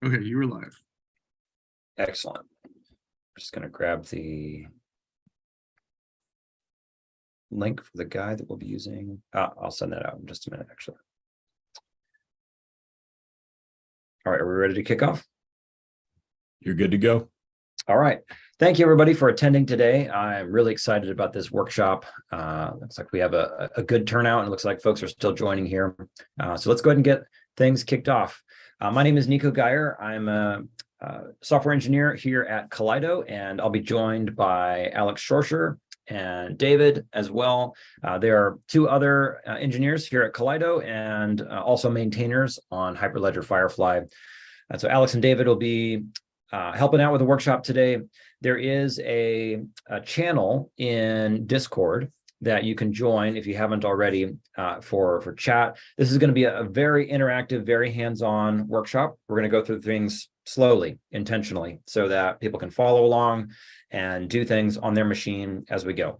Okay, you were live. Excellent. I'm just going to grab the link for the guide that we'll be using. I'll send that out in just a minute, actually. All right, are we ready to kick off? You're good to go. All right. Thank you, everybody, for attending today. I'm really excited about this workshop. Looks like we have a good turnout, and it looks like folks are still joining here. So let's go ahead and get things kicked off. My name is Nicko Guyer. I'm a software engineer here at Kaleido, and I'll be joined by Alex Shorsher and David as well. There are two other engineers here at Kaleido and also maintainers on Hyperledger FireFly. And so Alex and David will be helping out with the workshop today. There is a channel in Discord that you can join if you haven't already for chat. This is going to be a very interactive, very hands-on workshop. We're going to go through things slowly, intentionally, so that people can follow along and do things on their machine as we go.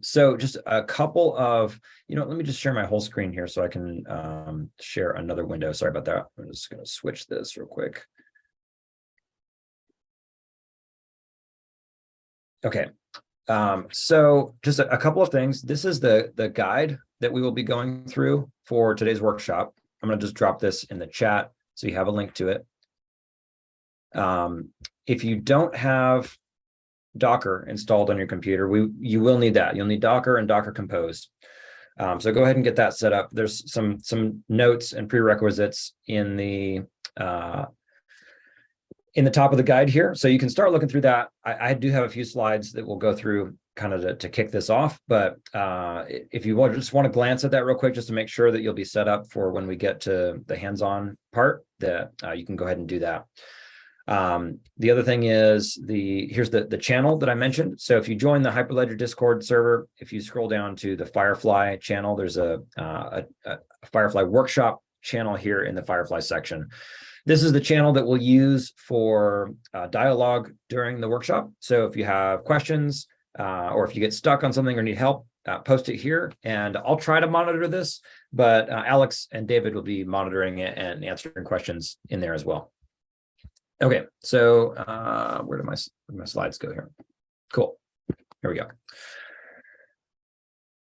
So just a couple of, let me just share my whole screen here so I can share another window. Sorry about that. I'm just going to switch this real quick. Okay. So just a couple of things. This is the guide that we will be going through for today's workshop. I'm going to just drop this in the chat so you have a link to it. If you don't have Docker installed on your computer, you will need that. You'll need Docker and Docker Compose. So go ahead and get that set up. There's some notes and prerequisites in the top of the guide here. So you can start looking through that. I do have a few slides that we'll go through kind of to kick this off. But if you just want to glance at that real quick, just to make sure that you'll be set up for when we get to the hands-on part, that you can go ahead and do that. The other thing is here's the channel that I mentioned. So if you join the Hyperledger Discord server, if you scroll down to the FireFly channel, there's a FireFly workshop channel here in the FireFly section. This is the channel that we'll use for dialogue during the workshop. So if you have questions or if you get stuck on something or need help, post it here, and I'll try to monitor this, but Alex and David will be monitoring it and answering questions in there as well. Okay, so where did my slides go here? Cool, here we go.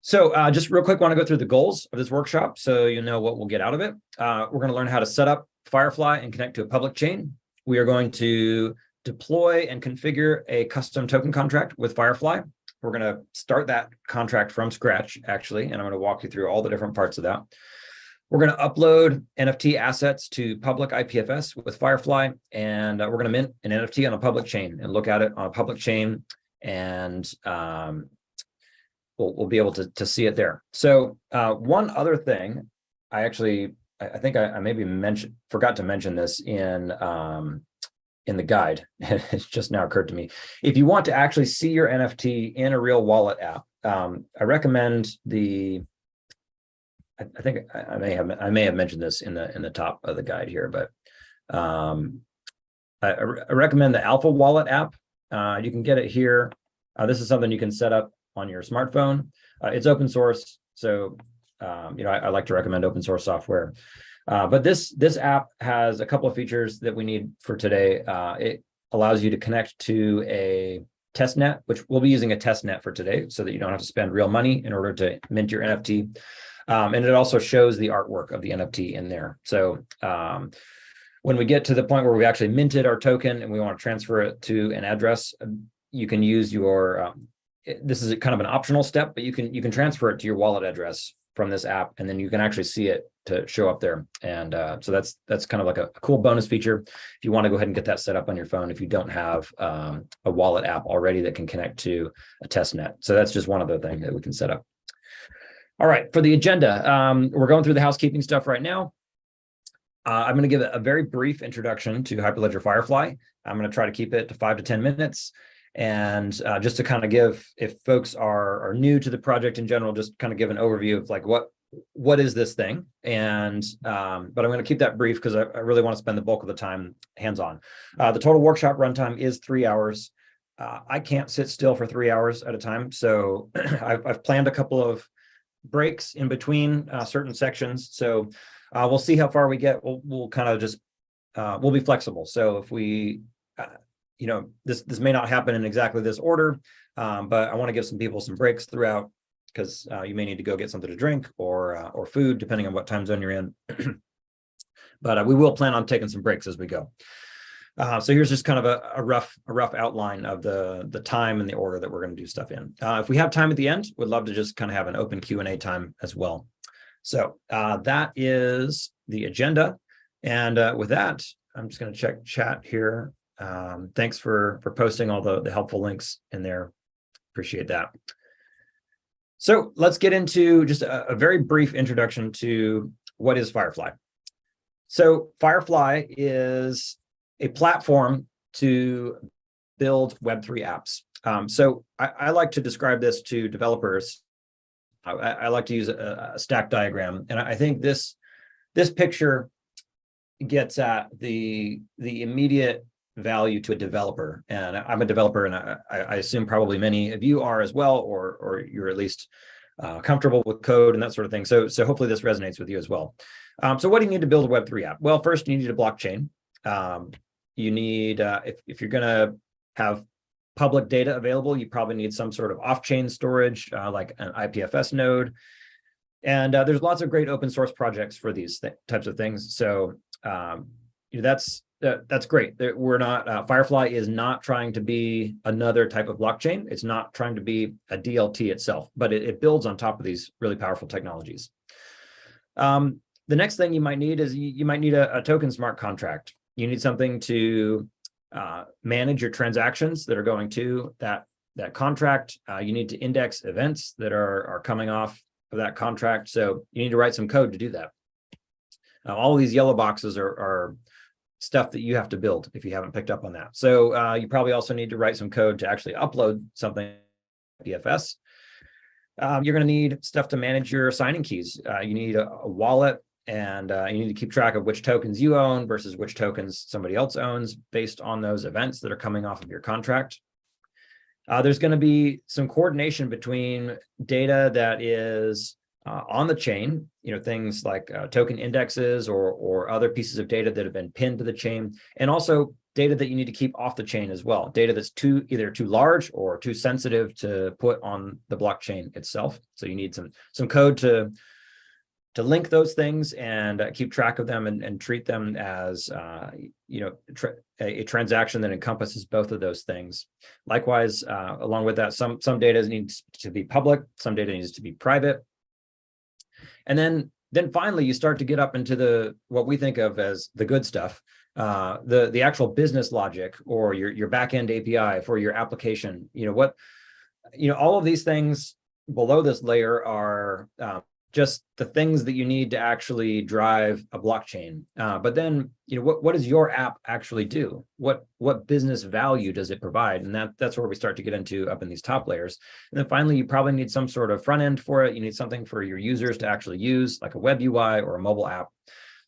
So just real quick, want to go through the goals of this workshop so you know what we'll get out of it. We're going to learn how to set up FireFly and connect to a public chain. We are going to deploy and configure a custom token contract with FireFly. We're going to start that contract from scratch, actually, and I'm going to walk you through all the different parts of that. We're going to upload NFT assets to public IPFS with FireFly, and we're going to mint an NFT on a public chain and look at it on a public chain, and we'll be able to see it there. So one other thing, I think I maybe forgot to mention this in the guide. It's just now occurred to me. If you want to actually see your NFT in a real wallet app, I recommend I think I may have mentioned this in the top of the guide here, but I recommend the Alpha Wallet app. You can get it here. This is something you can set up on your smartphone. It's open source, so I like to recommend open source software. But this app has a couple of features that we need for today. It allows you to connect to a test net, which we'll be using a test net for today, so that you don't have to spend real money in order to mint your NFT. And it also shows the artwork of the NFT in there. So when we get to the point where we actually minted our token and we want to transfer it to an address, you can use your, this is kind of an optional step, but you can transfer it to your wallet address from this app, and then you can actually see it to show up there. And so that's kind of like a cool bonus feature if you want to go ahead and get that set up on your phone if you don't have a wallet app already that can connect to a test net. So that's just one other thing that we can set up. All right, for the agenda, we're going through the housekeeping stuff right now. I'm going to give a very brief introduction to Hyperledger FireFly. I'm going to try to keep it to 5 to 10 minutes. And just to kind of give, if folks are new to the project in general, just kind of give an overview of like what is this thing. And but I'm going to keep that brief because I really want to spend the bulk of the time hands-on. The total workshop runtime is 3 hours. I can't sit still for 3 hours at a time, so I've planned a couple of breaks in between certain sections. So we'll see how far we get. We'll kind of just we'll be flexible. So if we, this may not happen in exactly this order, but I want to give some people some breaks throughout because you may need to go get something to drink or food, depending on what time zone you're in. But we will plan on taking some breaks as we go. So here's just kind of a rough outline of the time and the order that we're going to do stuff in. If we have time at the end, we'd love to just kind of have an open Q&A time as well. So that is the agenda. And with that, I'm just going to check chat here. Thanks for posting all the helpful links in there. Appreciate that. So let's get into just a very brief introduction to what is FireFly. So FireFly is a platform to build Web3 apps. So I like to describe this to developers. I like to use a stack diagram, and I think this picture gets at the immediate value to a developer. And I'm a developer, and I assume probably many of you are as well, or you're at least comfortable with code and that sort of thing. So hopefully this resonates with you as well. So what do you need to build a Web3 app? Well, first you need a blockchain. You need, if you're going to have public data available, you probably need some sort of off-chain storage, like an IPFS node. And there's lots of great open source projects for these types of things. So that's great. We're not, FireFly is not trying to be another type of blockchain. It's not trying to be a DLT itself, but it builds on top of these really powerful technologies. The next thing you might need is you might need a token smart contract. You need something to manage your transactions that are going to that contract. You need to index events that are coming off of that contract. So you need to write some code to do that. All of these yellow boxes are stuff that you have to build if you haven't picked up on that. So you probably also need to write some code to actually upload something to PFS. You're going to need stuff to manage your signing keys. You need a wallet. And you need to keep track of which tokens you own versus which tokens somebody else owns based on those events that are coming off of your contract. There's going to be some coordination between data that is on the chain, things like token indexes or other pieces of data that have been pinned to the chain, and also data that you need to keep off the chain as well. Data that's either too large or too sensitive to put on the blockchain itself. So you need some code to link those things and keep track of them and treat them as a transaction that encompasses both of those things. Likewise, along with that, some data needs to be public, some data needs to be private. And then finally, you start to get up into what we think of as the good stuff, the actual business logic or your backend API for your application. All of these things below this layer are just the things that you need to actually drive a blockchain. But then, what does your app actually do? What business value does it provide? And that's where we start to get into up in these top layers. And then finally, you probably need some sort of front end for it. You need something for your users to actually use, like a web UI or a mobile app.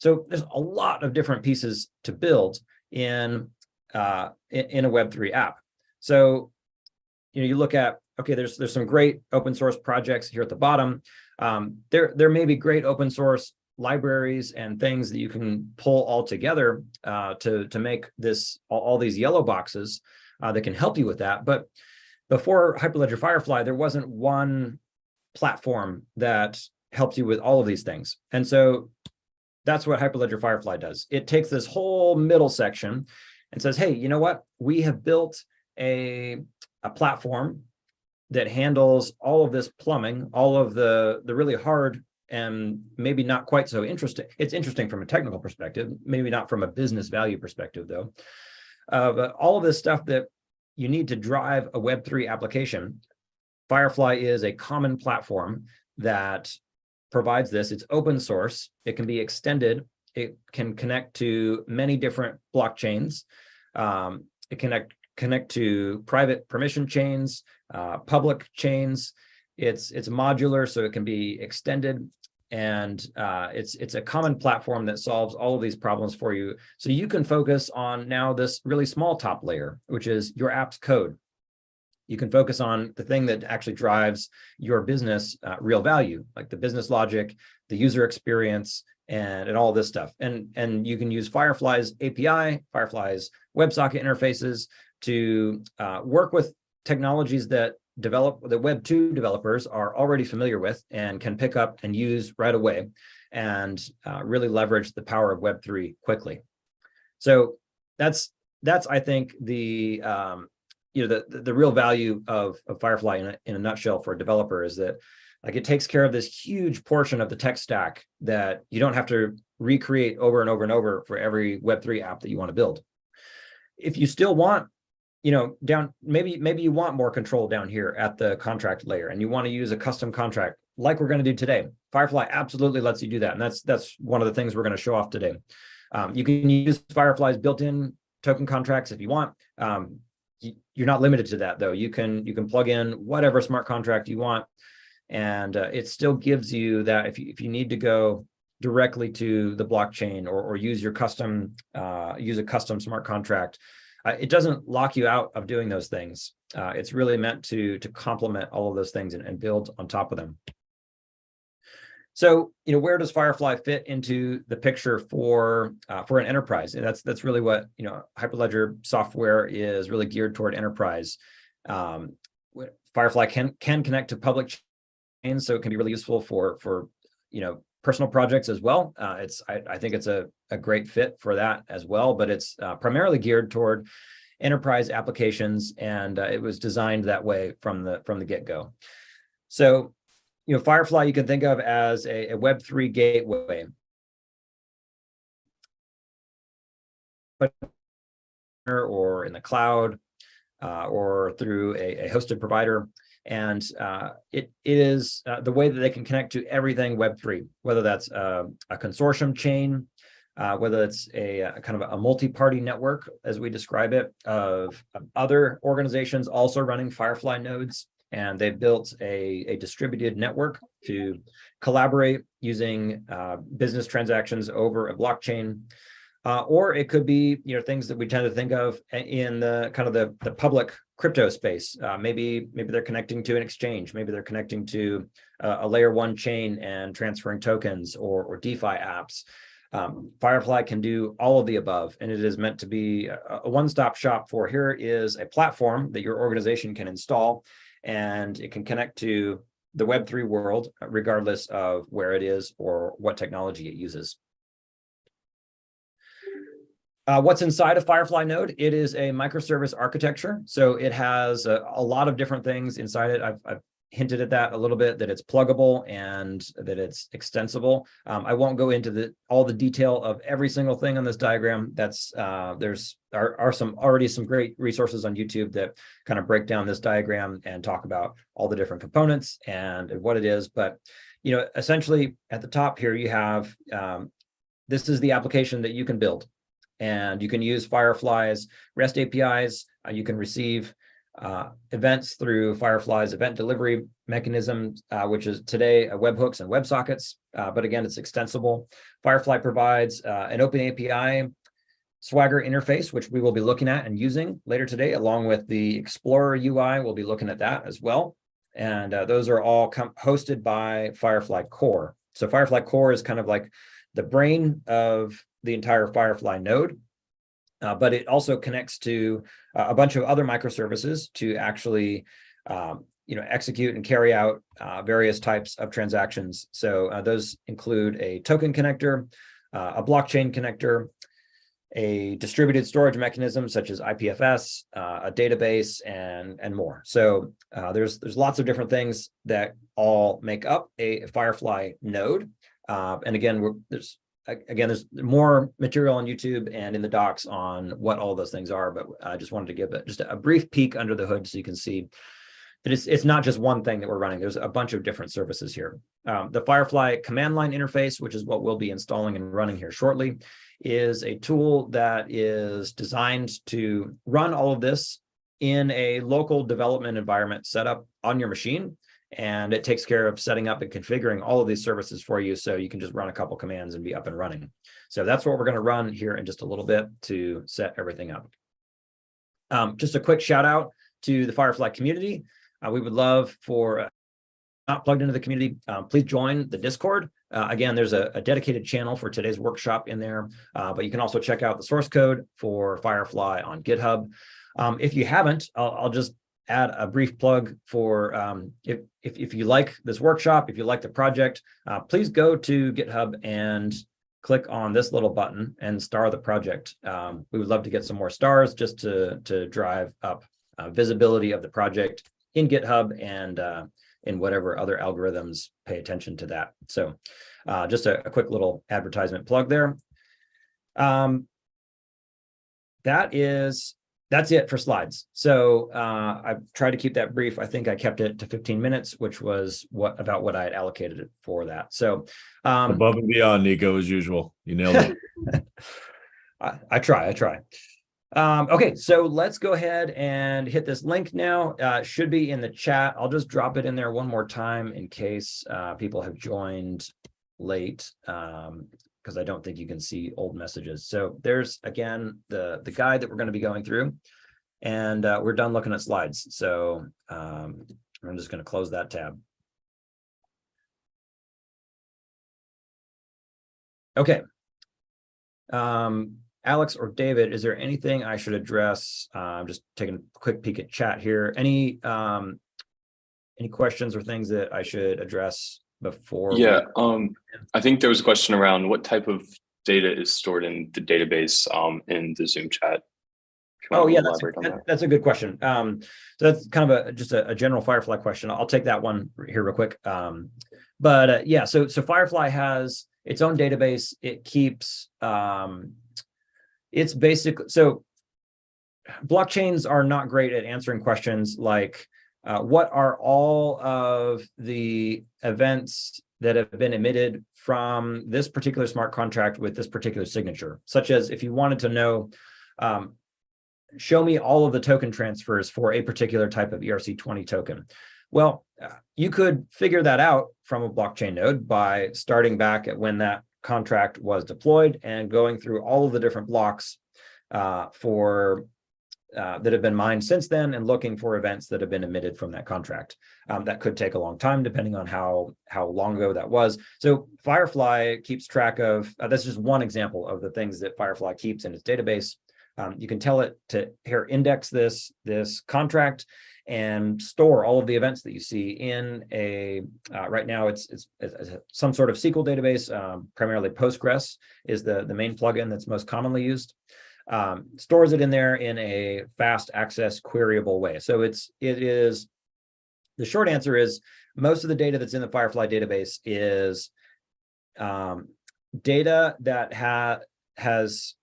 So there's a lot of different pieces to build in a Web3 app. So, you look at, okay, there's some great open source projects here at the bottom. There may be great open source libraries and things that you can pull all together to make all these yellow boxes that can help you with that. But before Hyperledger FireFly, there wasn't one platform that helps you with all of these things. And so that's what Hyperledger FireFly does. It takes this whole middle section and says, hey, you know what? We have built a platform that handles all of this plumbing, all of the really hard and maybe not quite so interesting. It's interesting from a technical perspective, maybe not from a business value perspective, though. But all of this stuff that you need to drive a Web3 application, FireFly is a common platform that provides this. It's open source. It can be extended. It can connect to many different blockchains. It can connect to private permission chains, public chains. It's modular, so it can be extended, and it's a common platform that solves all of these problems for you. So you can focus on now this really small top layer, which is your app's code. You can focus on the thing that actually drives your business real value, like the business logic, the user experience, and all this stuff. And you can use FireFly's API, FireFly's WebSocket interfaces to work with technologies that Web2 developers are already familiar with and can pick up and use right away, and really leverage the power of Web3 quickly. So that's I think the the real value of FireFly in a nutshell for a developer is that, like, it takes care of this huge portion of the tech stack that you don't have to recreate over and over and over for every Web3 app that you want to build. If you still want, maybe you want more control down here at the contract layer, and you want to use a custom contract like we're going to do today. FireFly absolutely lets you do that, and that's one of the things we're going to show off today. You can use FireFly's built-in token contracts if you want. You're not limited to that, though. You can plug in whatever smart contract you want, and it still gives you that if you need to go directly to the blockchain or use a custom smart contract. It doesn't lock you out of doing those things. It's really meant to complement all of those things and build on top of them. So, where does FireFly fit into the picture for an enterprise? And that's really what Hyperledger software is really geared toward enterprise. FireFly can connect to public chains, so it can be really useful for personal projects as well. I think it's a great fit for that as well, but it's primarily geared toward enterprise applications, and it was designed that way from the get-go. So, FireFly you can think of as a Web3 gateway, but or in the cloud or through a hosted provider. And it is the way that they can connect to everything Web3, whether that's a consortium chain, whether it's a kind of a multi-party network, as we describe it, of other organizations also running FireFly nodes. And they've built a distributed network to collaborate using business transactions over a blockchain. Or it could be things that we tend to think of in the kind of the public crypto space. Maybe they're connecting to an exchange. Maybe they're connecting to a layer 1 chain and transferring tokens or DeFi apps. FireFly can do all of the above, and it is meant to be a one-stop shop for here is a platform that your organization can install, and it can connect to the Web3 world regardless of where it is or what technology it uses. What's inside a FireFly node? It is a microservice architecture. So it has a lot of different things inside it. I've hinted at that a little bit, that it's pluggable and that it's extensible. I won't go into all the detail of every single thing on this diagram. There's already some great resources on YouTube that kind of break down this diagram and talk about all the different components and what it is. But essentially at the top here, you have this is the application that you can build. And you can use FireFly's REST APIs. You can receive events through FireFly's event delivery mechanism, which is today webhooks and WebSockets. But again, it's extensible. FireFly provides an open API Swagger interface, which we will be looking at and using later today, along with the Explorer UI. We'll be looking at that as well. And those are all hosted by FireFly Core. So FireFly Core is kind of like the brain of the entire FireFly node, but it also connects to a bunch of other microservices to actually, execute and carry out various types of transactions. So those include a token connector, a blockchain connector, a distributed storage mechanism such as IPFS, a database, and more. So there's lots of different things that all make up a FireFly node. And again, there's more material on YouTube and in the docs on what all those things are, but I just wanted to give just a brief peek under the hood so you can see that it's not just one thing that we're running. There's a bunch of different services here. The FireFly command line interface, which is what we'll be installing and running here shortly, is a tool that is designed to run all of this in a local development environment set up on your machine. And it takes care of setting up and configuring all of these services for you, so you can just run a couple commands and be up and running. So that's what we're going to run here in just a little bit to set everything up. Just a quick shout out to the FireFly community. We would love for not plugged into the community, please join the Discord. Again, there's a dedicated channel for today's workshop in there, but you can also check out the source code for FireFly on GitHub. If you haven't, I'll just add a brief plug for if you like this workshop, if you like the project, please go to GitHub and click on this little button and star the project. We would love to get some more stars just to drive up visibility of the project in GitHub and in whatever other algorithms pay attention to that. So just a quick little advertisement plug there. That's it for slides. So I've tried to keep that brief. I think I kept it to 15 minutes, which was about what I had allocated it for that. So above and beyond, Nicko, as usual. You nailed it. I try. Okay, so let's go ahead and hit this link now. It should be in the chat. I'll just drop it in there one more time in case people have joined late, because I don't think you can see old messages. So there's, again, the guide that we're going to be going through, and we're done looking at slides. So I'm just going to close that tab. Okay. Alex or David, is there anything I should address? I'm just taking a quick peek at chat here. Any questions or things that I should address before? Yeah, I think there was a question around what type of data is stored in the database in the Zoom chat. Oh yeah, that's a good question. So that's kind of just a general FireFly question. I'll take that one here real quick. But yeah, so FireFly has its own database. It keeps it's basically, so blockchains are not great at answering questions like what are all of the events that have been emitted from this particular smart contract with this particular signature, such as if you wanted to know, show me all of the token transfers for a particular type of ERC20 token. Well, you could figure that out from a blockchain node by starting back at when that contract was deployed and going through all of the different blocks that have been mined since then and looking for events that have been emitted from that contract. That could take a long time depending on how long ago that was. So FireFly keeps track of, that's just one example of the things that FireFly keeps in its database. You can tell it to here index this contract and store all of the events that you see in a, right now it's some sort of SQL database, primarily Postgres is the main plugin that's most commonly used. Stores it in there in a fast access queryable way. So it is, the short answer is most of the data that's in the FireFly database is data that has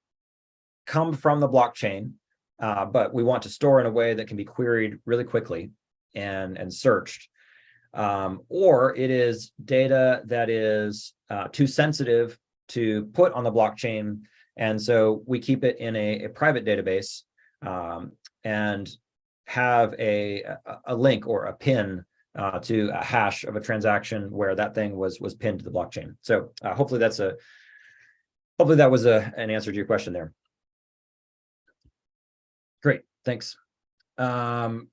come from the blockchain, but we want to store in a way that can be queried really quickly and searched. Or it is data that is too sensitive to put on the blockchain. And so we keep it in a private database and have a link or a pin to a hash of a transaction where that thing was pinned to the blockchain. So hopefully that was an answer to your question there. Great, thanks. There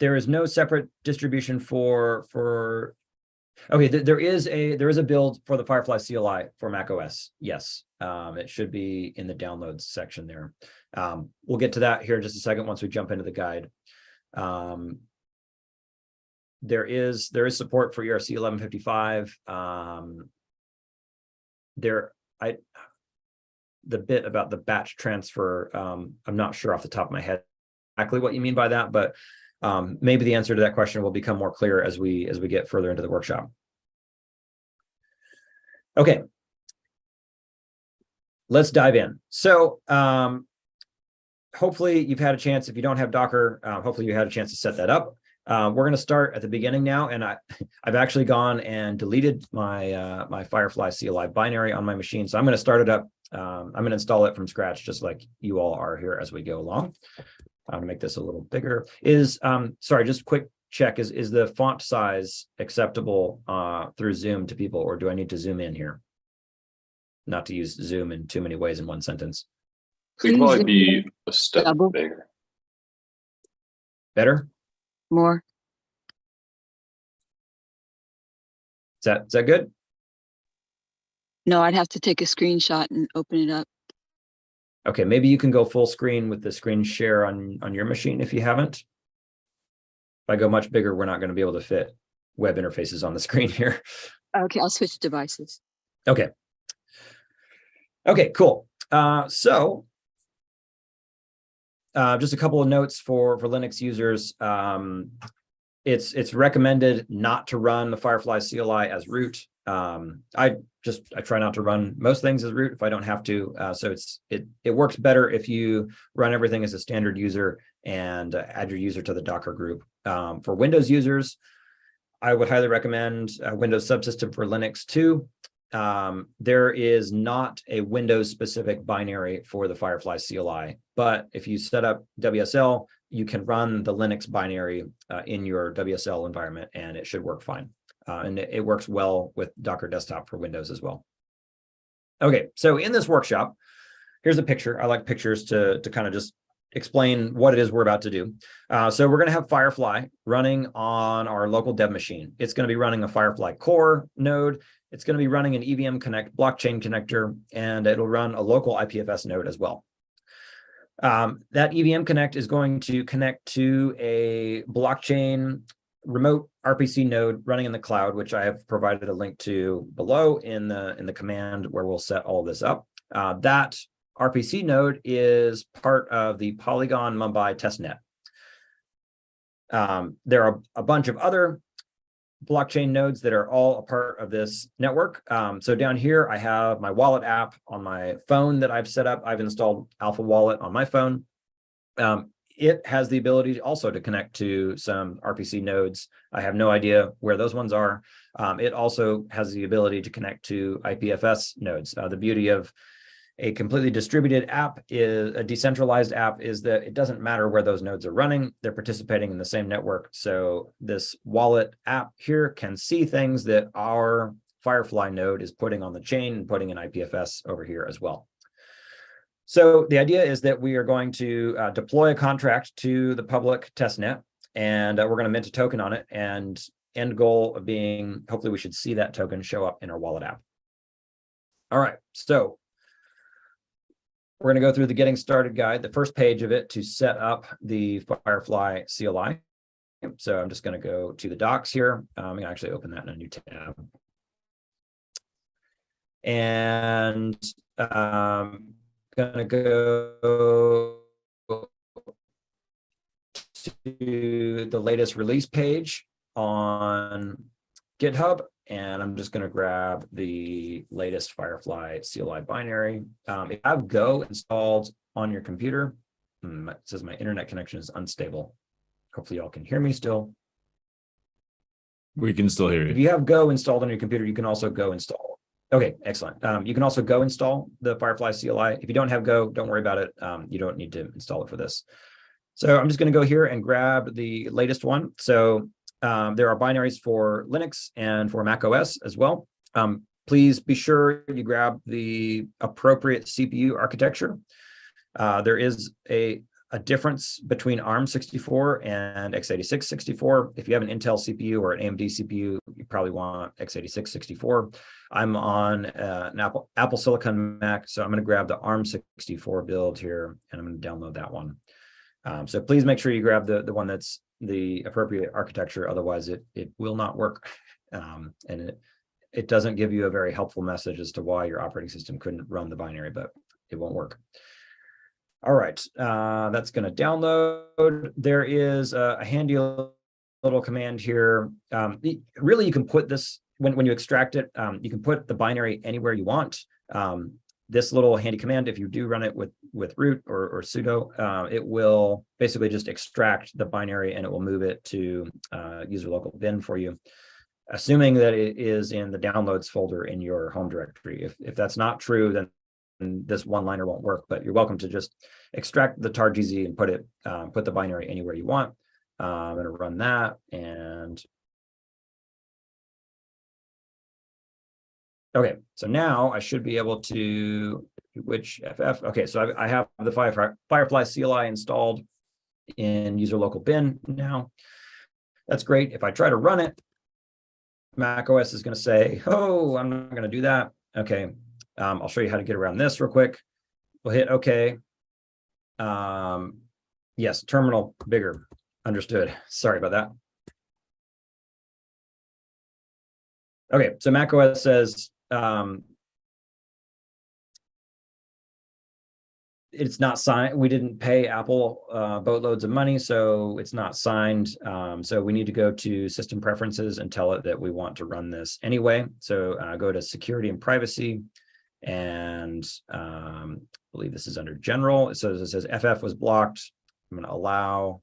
is no separate distribution for okay, there is a build for the FireFly CLI for macOS. Yes, it should be in the downloads section there. We'll get to that here in just a second once we jump into the guide. There is support for ERC 1155. The bit about the batch transfer, I'm not sure off the top of my head exactly what you mean by that, but maybe the answer to that question will become more clear as we get further into the workshop. Okay, let's dive in. So hopefully you've had a chance, if you don't have Docker, hopefully you had a chance to set that up. We're going to start at the beginning now, and I've actually gone and deleted my my FireFly CLI binary on my machine. So I'm going to start it up. I'm going to install it from scratch, just like you all are here as we go along. I'm going to make this a little bigger. Sorry, just a quick check. Is the font size acceptable through Zoom to people, or do I need to zoom in here? Not to use Zoom in too many ways in one sentence. Could probably be a step bigger. Better? More. Is that good? No, I'd have to take a screenshot and open it up. Okay, maybe you can go full screen with the screen share on your machine if you haven't. If I go much bigger, we're not going to be able to fit web interfaces on the screen here. Okay, I'll switch devices. Okay. Okay, cool. So just a couple of notes for Linux users. It's recommended not to run the FireFly CLI as root. I try not to run most things as root if I don't have to. So it works better if you run everything as a standard user and add your user to the Docker group. For Windows users, I would highly recommend Windows Subsystem for Linux too. There is not a Windows specific binary for the FireFly CLI, but if you set up WSL, you can run the Linux binary in your WSL environment and it should work fine. And it works well with Docker Desktop for Windows as well. Okay, so in this workshop, here's a picture. I like pictures to kind of just explain what it is we're about to do. So we're going to have FireFly running on our local dev machine. It's going to be running a FireFly core node. It's going to be running an EVM Connect blockchain connector, and it'll run a local IPFS node as well. That EVM Connect is going to connect to a blockchain remote RPC node running in the cloud, which I have provided a link to below in the command where we'll set all this up. That RPC node is part of the Polygon Mumbai testnet. There are a bunch of other blockchain nodes that are all a part of this network. So down here, I have my wallet app on my phone that I've set up. I've installed Alpha Wallet on my phone. It has the ability also to connect to some RPC nodes. I have no idea where those ones are. It also has the ability to connect to IPFS nodes. The beauty of a completely distributed app, is a decentralized app, is that it doesn't matter where those nodes are running. They're participating in the same network. So this wallet app here can see things that our FireFly node is putting on the chain and putting in IPFS over here as well. So the idea is that we are going to deploy a contract to the public testnet, and we're going to mint a token on it. And end goal of being, hopefully we should see that token show up in our wallet app. All right, so we're going to go through the getting started guide, the first page of it to set up the FireFly CLI. So I'm just going to go to the docs here. I'm going to actually open that in a new tab. And going to go to the latest release page on GitHub, and I'm just going to grab the latest FireFly CLI binary. If you have Go installed on your computer, it says my internet connection is unstable. Hopefully y'all can hear me still. We can still hear you. If you have Go installed on your computer, you can also Go install. Okay, excellent. You can also Go install the FireFly CLI. If you don't have Go, don't worry about it. You don't need to install it for this. So I'm just going to go here and grab the latest one. So there are binaries for Linux and for Mac OS as well. Please be sure you grab the appropriate CPU architecture. There is a difference between ARM64 and x86-64. If you have an Intel CPU or an AMD CPU, you probably want x86-64. I'm on an Apple Silicon Mac, so I'm going to grab the ARM64 build here, and I'm going to download that one. So please make sure you grab the one that's the appropriate architecture, otherwise it will not work. And it doesn't give you a very helpful message as to why your operating system couldn't run the binary, but it won't work. All right, that's going to download. There is a handy little command here. Really, you can put this, when you extract it, you can put the binary anywhere you want. This little handy command, if you do run it with root or sudo, it will basically just extract the binary and it will move it to user local bin for you, assuming that it is in the downloads folder in your home directory. If that's not true, then this one-liner won't work, but you're welcome to just extract the tar.gz and put the binary anywhere you want. I'm going to run that, and okay, so now I should be able to, which FF, okay, so I have the FireFly CLI installed in user local bin now. That's great. If I try to run it, Mac OS is going to say, oh, I'm not going to do that. Okay, I'll show you how to get around this real quick. We'll hit OK. Yes, terminal bigger. Understood. Sorry about that. Okay, so macOS says it's not signed. We didn't pay Apple boatloads of money, so it's not signed. So we need to go to System Preferences and tell it that we want to run this anyway. So go to Security and Privacy, and I believe this is under General. So it says FF was blocked. I'm going to allow.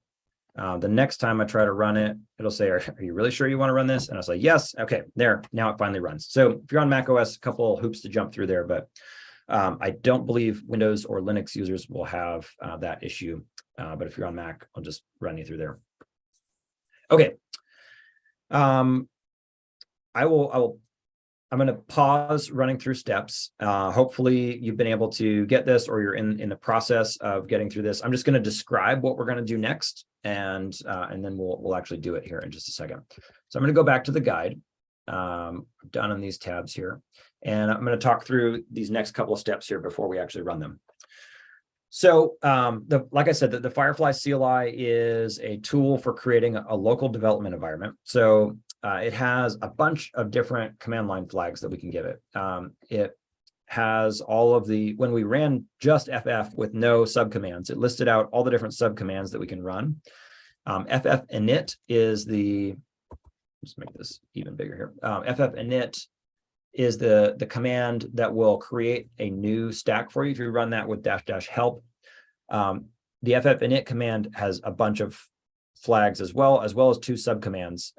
The next time I try to run it, it'll say, are you really sure you want to run this? And I'll say, yes. Okay, there. Now it finally runs. So if you're on macOS, a couple hoops to jump through there, but I don't believe Windows or Linux users will have that issue. But if you're on Mac, I'll just run you through there. Okay. I'm going to pause running through steps. Hopefully you've been able to get this, or you're in the process of getting through this. I'm just going to describe what we're going to do next, and then we'll actually do it here in just a second. So I'm going to go back to the guide. I'm done on these tabs here, and I'm going to talk through these next couple of steps here before we actually run them. So like I said, the FireFly CLI is a tool for creating a local development environment. So it has a bunch of different command line flags that we can give it. It has all of the, when we ran just FF with no subcommands, it listed out all the different subcommands that we can run. FF init is the, let's make this even bigger here. FF init is the command that will create a new stack for you if you run that with --help. The FF init command has a bunch of flags as well as two subcommands.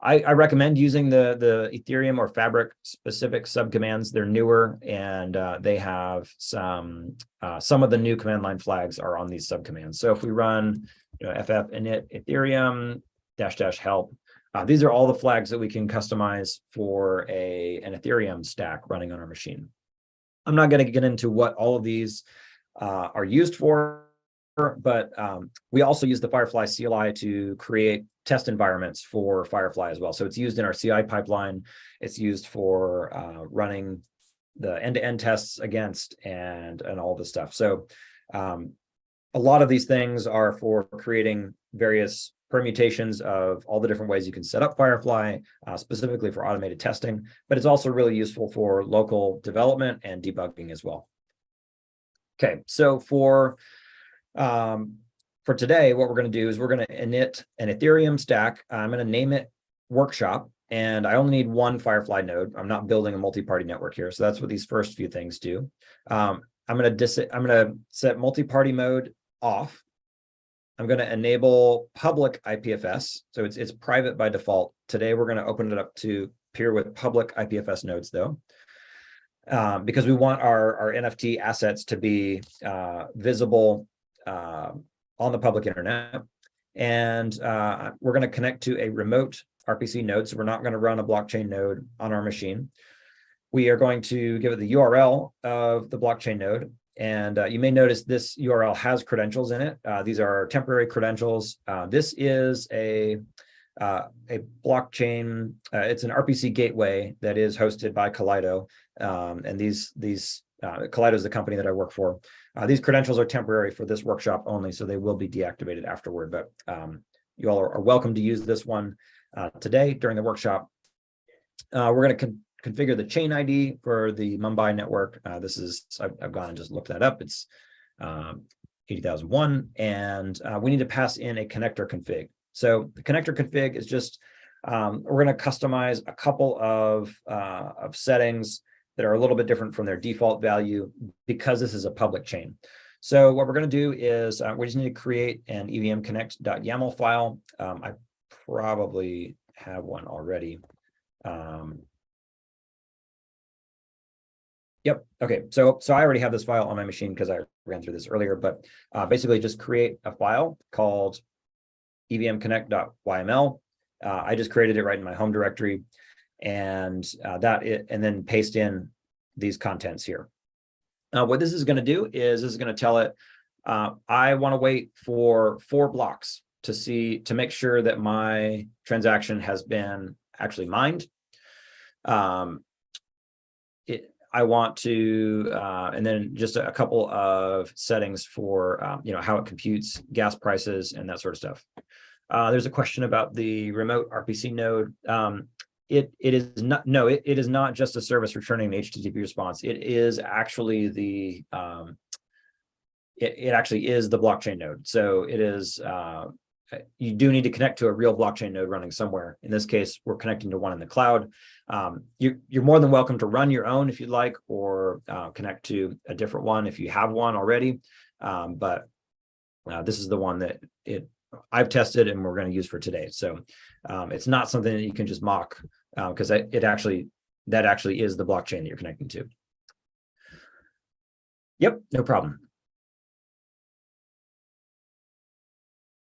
I recommend using the Ethereum or Fabric specific subcommands. They're newer, and they have some of the new command line flags are on these subcommands. So if we run FF init Ethereum --help, these are all the flags that we can customize for an Ethereum stack running on our machine. I'm not going to get into what all of these are used for, but we also use the FireFly CLI to create test environments for FireFly as well. So it's used in our CI pipeline. It's used for running the end-to-end tests against and all this stuff. So a lot of these things are for creating various permutations of all the different ways you can set up FireFly, specifically for automated testing, but it's also really useful for local development and debugging as well. Okay, so for today, what we're going to do is we're going to init an Ethereum stack. I'm going to name it Workshop, and I only need one FireFly node. I'm not building a multi-party network here, so that's what these first few things do. I'm going to set multi-party mode off. I'm going to enable public IPFS, so it's private by default. Today, we're going to open it up to peer with public IPFS nodes, though, because we want our NFT assets to be visible on the public internet. And we're going to connect to a remote RPC node, so we're not going to run a blockchain node on our machine. We are going to give it the URL of the blockchain node. And you may notice this URL has credentials in it. These are temporary credentials. This is a blockchain. It's an RPC gateway that is hosted by Kaleido. And Kaleido is the company that I work for. These credentials are temporary for this workshop only, so they will be deactivated afterward. But you all are welcome to use this one today during the workshop. We're going to configure the chain ID for the Mumbai network. I've gone and just looked that up. It's 80,001, and we need to pass in a connector config. So the connector config is just we're going to customize a couple of settings that are a little bit different from their default value because this is a public chain. So what we're going to do is we just need to create an evmconnect.yaml file. I probably have one already. Yep. Okay. So I already have this file on my machine because I ran through this earlier, but basically just create a file called evmconnect.yml. I just created it right in my home directory, and then paste in these contents here. What this is going to do is this is going to tell it, I want to wait for 4 blocks to make sure that my transaction has been actually mined. I want to, and then just a couple of settings for, how it computes gas prices and that sort of stuff. There's a question about the remote RPC node. It is not just a service returning an HTTP response. It is actually the, it actually is the blockchain node. So it is, you do need to connect to a real blockchain node running somewhere. In this case, we're connecting to one in the cloud. You're more than welcome to run your own if you'd like, or connect to a different one if you have one already. But this is the one that I've tested and we're going to use for today. So it's not something that you can just mock, because that actually is the blockchain that you're connecting to. Yep, no problem.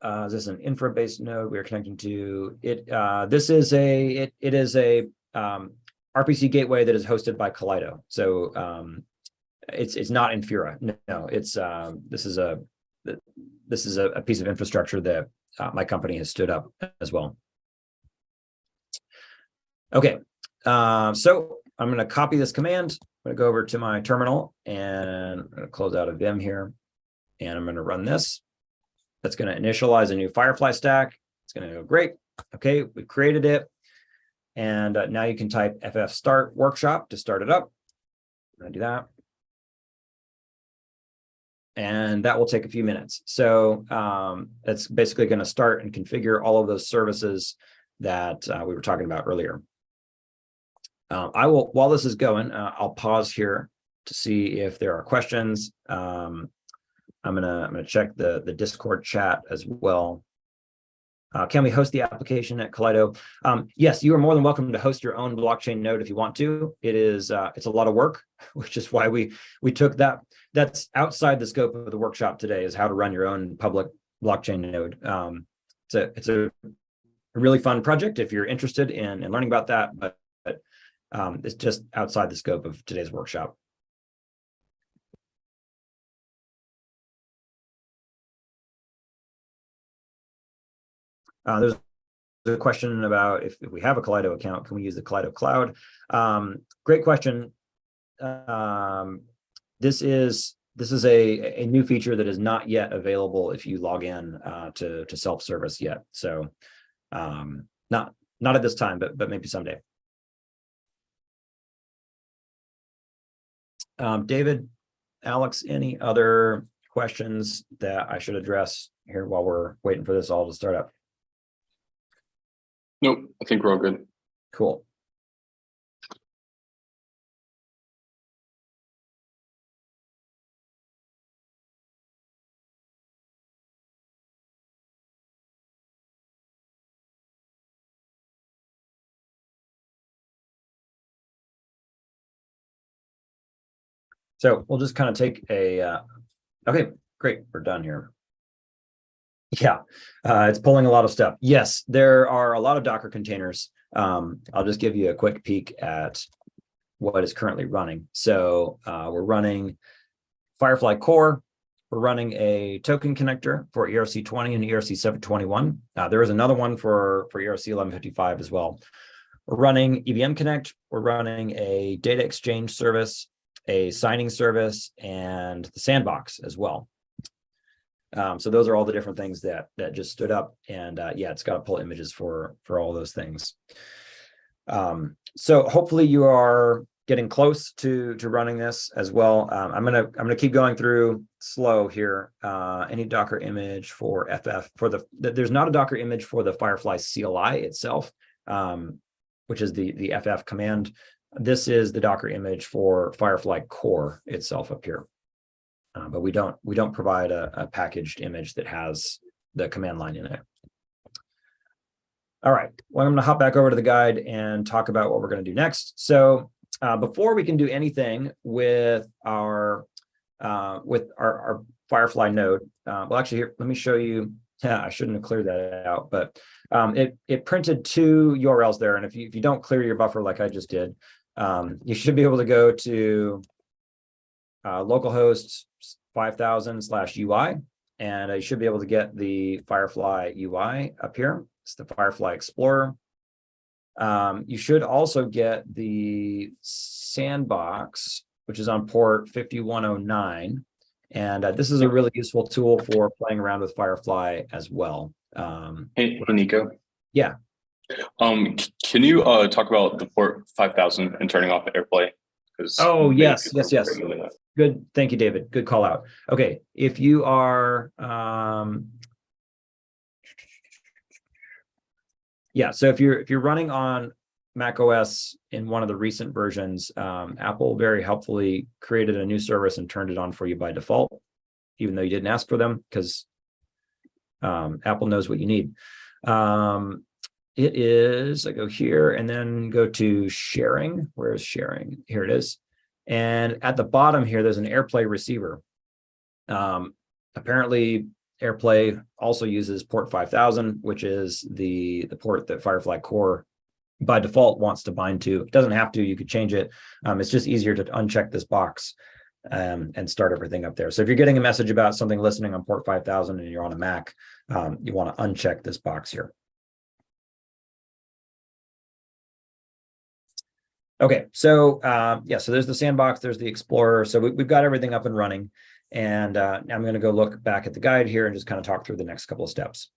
Is this an infra-based node we are connecting to? This is a RPC gateway that is hosted by Kaleido. So it's not Infura. No, it's this is a piece of infrastructure that my company has stood up as well. Okay, so I'm going to copy this command. I'm going to go over to my terminal and I'm going to close out a Vim here, and I'm going to run this. That's going to initialize a new FireFly stack. It's going to go great. Okay, we created it. And now you can type ff start workshop to start it up. I'm going to do that. And that will take a few minutes. So it's basically going to start and configure all of those services that we were talking about earlier. While this is going, I'll pause here to see if there are questions. I'm gonna check the Discord chat as well. Can we host the application at Kaleido? Yes, you are more than welcome to host your own blockchain node if you want to. It's a lot of work, which is why we took that. That's outside the scope of the workshop today, is how to run your own public blockchain node. It's a really fun project if you're interested in learning about that, but it's just outside the scope of today's workshop. There's a question about if we have a Kaleido account, can we use the Kaleido cloud? Great question. This is a new feature that is not yet available if you log in to self-service yet. So not at this time, but maybe someday. David, Alex, any other questions that I should address here while we're waiting for this all to start up? Nope, I think we're all good. Cool. So we'll just kind of take a, okay, great, we're done here. Yeah, it's pulling a lot of stuff. Yes, there are a lot of Docker containers. I'll just give you a quick peek at what is currently running. So we're running FireFly core. We're running a token connector for ERC20 and ERC721. There is another one for ERC1155 as well. We're running EVM Connect. We're running a data exchange service, a signing service, and the sandbox as well. So those are all the different things that just stood up, and yeah, it's got to pull images for all those things. So hopefully you are getting close to running this as well. I'm gonna keep going through slow here. Any Docker image for FF there's not a Docker image for the FireFly CLI itself, which is the FF command. This is the Docker image for FireFly core itself up here. But we don't provide a packaged image that has the command line in it. All right, well, I'm going to hop back over to the guide and talk about what we're going to do next. So before we can do anything with our FireFly node, well, actually, here, let me show you. Yeah, I shouldn't have cleared that out, but it printed two URLs there, and if you don't clear your buffer like I just did, you should be able to go to localhost 5000/UI, and you should be able to get the FireFly UI up here. It's the FireFly Explorer. You should also get the sandbox, which is on port 5109. And this is a really useful tool for playing around with FireFly as well. Hey, Nicko. Yeah. Can you talk about the port 5000 and turning off AirPlay? Oh, yes. Good. Thank you, David. Good call out. Okay. If you are, yeah, so if you're running on Mac OS in one of the recent versions, Apple very helpfully created a new service and turned it on for you by default, even though you didn't ask for them, because Apple knows what you need. It is, I go here and then go to sharing. Where's sharing? Here it is. And at the bottom here, there's an AirPlay receiver. Apparently, AirPlay also uses port 5000, which is the port that FireFly Core by default wants to bind to. It doesn't have to, you could change it. It's just easier to uncheck this box and start everything up there. So if you're getting a message about something listening on port 5000 and you're on a Mac, you want to uncheck this box here. Okay, so yeah, so there's the sandbox, there's the Explorer. So we've got everything up and running. And I'm going to go look back at the guide here and just kind of talk through the next couple of steps.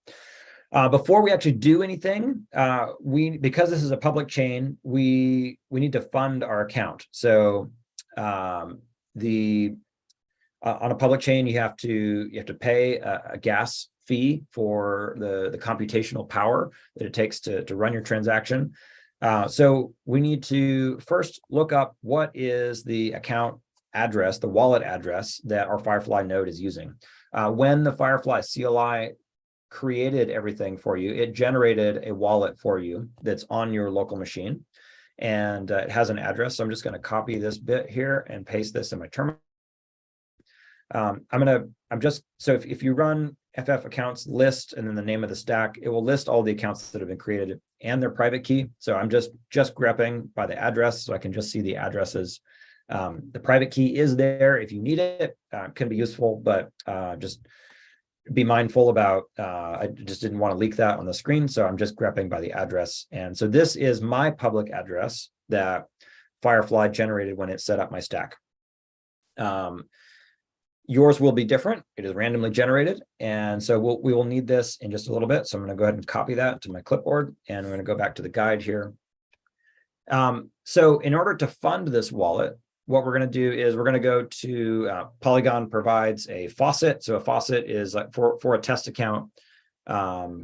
Before we actually do anything, because this is a public chain, we need to fund our account. So on a public chain, you have to pay a gas fee for the computational power that it takes to run your transaction. So we need to first look up what is the account address, the wallet address that our FireFly node is using. When the FireFly CLI created everything for you, it generated a wallet for you that's on your local machine, and it has an address. So I'm just going to copy this bit here and paste this in my terminal. So if you run FF accounts list and then the name of the stack, it will list all the accounts that have been created and their private key. So I'm just grepping by the address, so I can just see the addresses. The private key is there if you need it. Can be useful, but just be mindful about, I just didn't want to leak that on the screen. So I'm just grepping by the address. And so this is my public address that FireFly generated when it set up my stack. Yours will be different. It is randomly generated. And so we will need this in just a little bit. So I'm going to go ahead and copy that to my clipboard, and I'm going to go back to the guide here. So in order to fund this wallet, what we're going to do is we're going to go to Polygon provides a faucet. So a faucet is like for a test account. For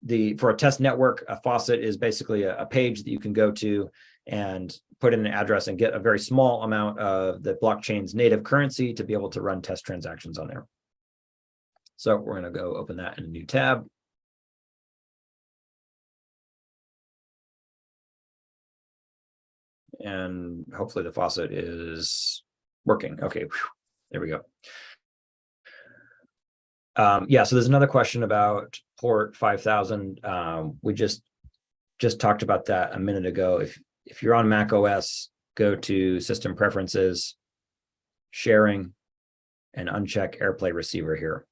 a test network, a faucet is basically a page that you can go to and put in an address and get a very small amount of the blockchain's native currency to be able to run test transactions on there. So we're going to go open that in a new tab. And hopefully the faucet is working. Okay, there we go. Yeah, so there's another question about port 5000. We just talked about that a minute ago. If you're on Mac OS, go to System Preferences, Sharing, and uncheck AirPlay Receiver here.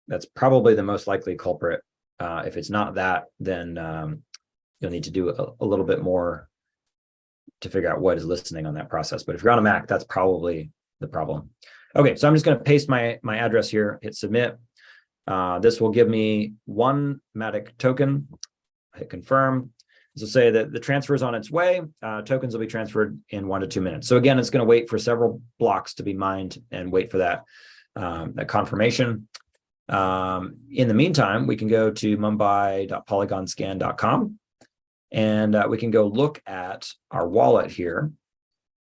That's probably the most likely culprit. If it's not that, then you'll need to do a little bit more to figure out what is listening on that process. But if you're on a Mac, that's probably the problem. Okay, so I'm just going to paste my address here, hit submit. This will give me one Matic token. Hit confirm. This will say that the transfer is on its way. Tokens will be transferred in 1 to 2 minutes. So again, it's going to wait for several blocks to be mined and wait for that confirmation. In the meantime, we can go to mumbai.polygonscan.com. And we can go look at our wallet here.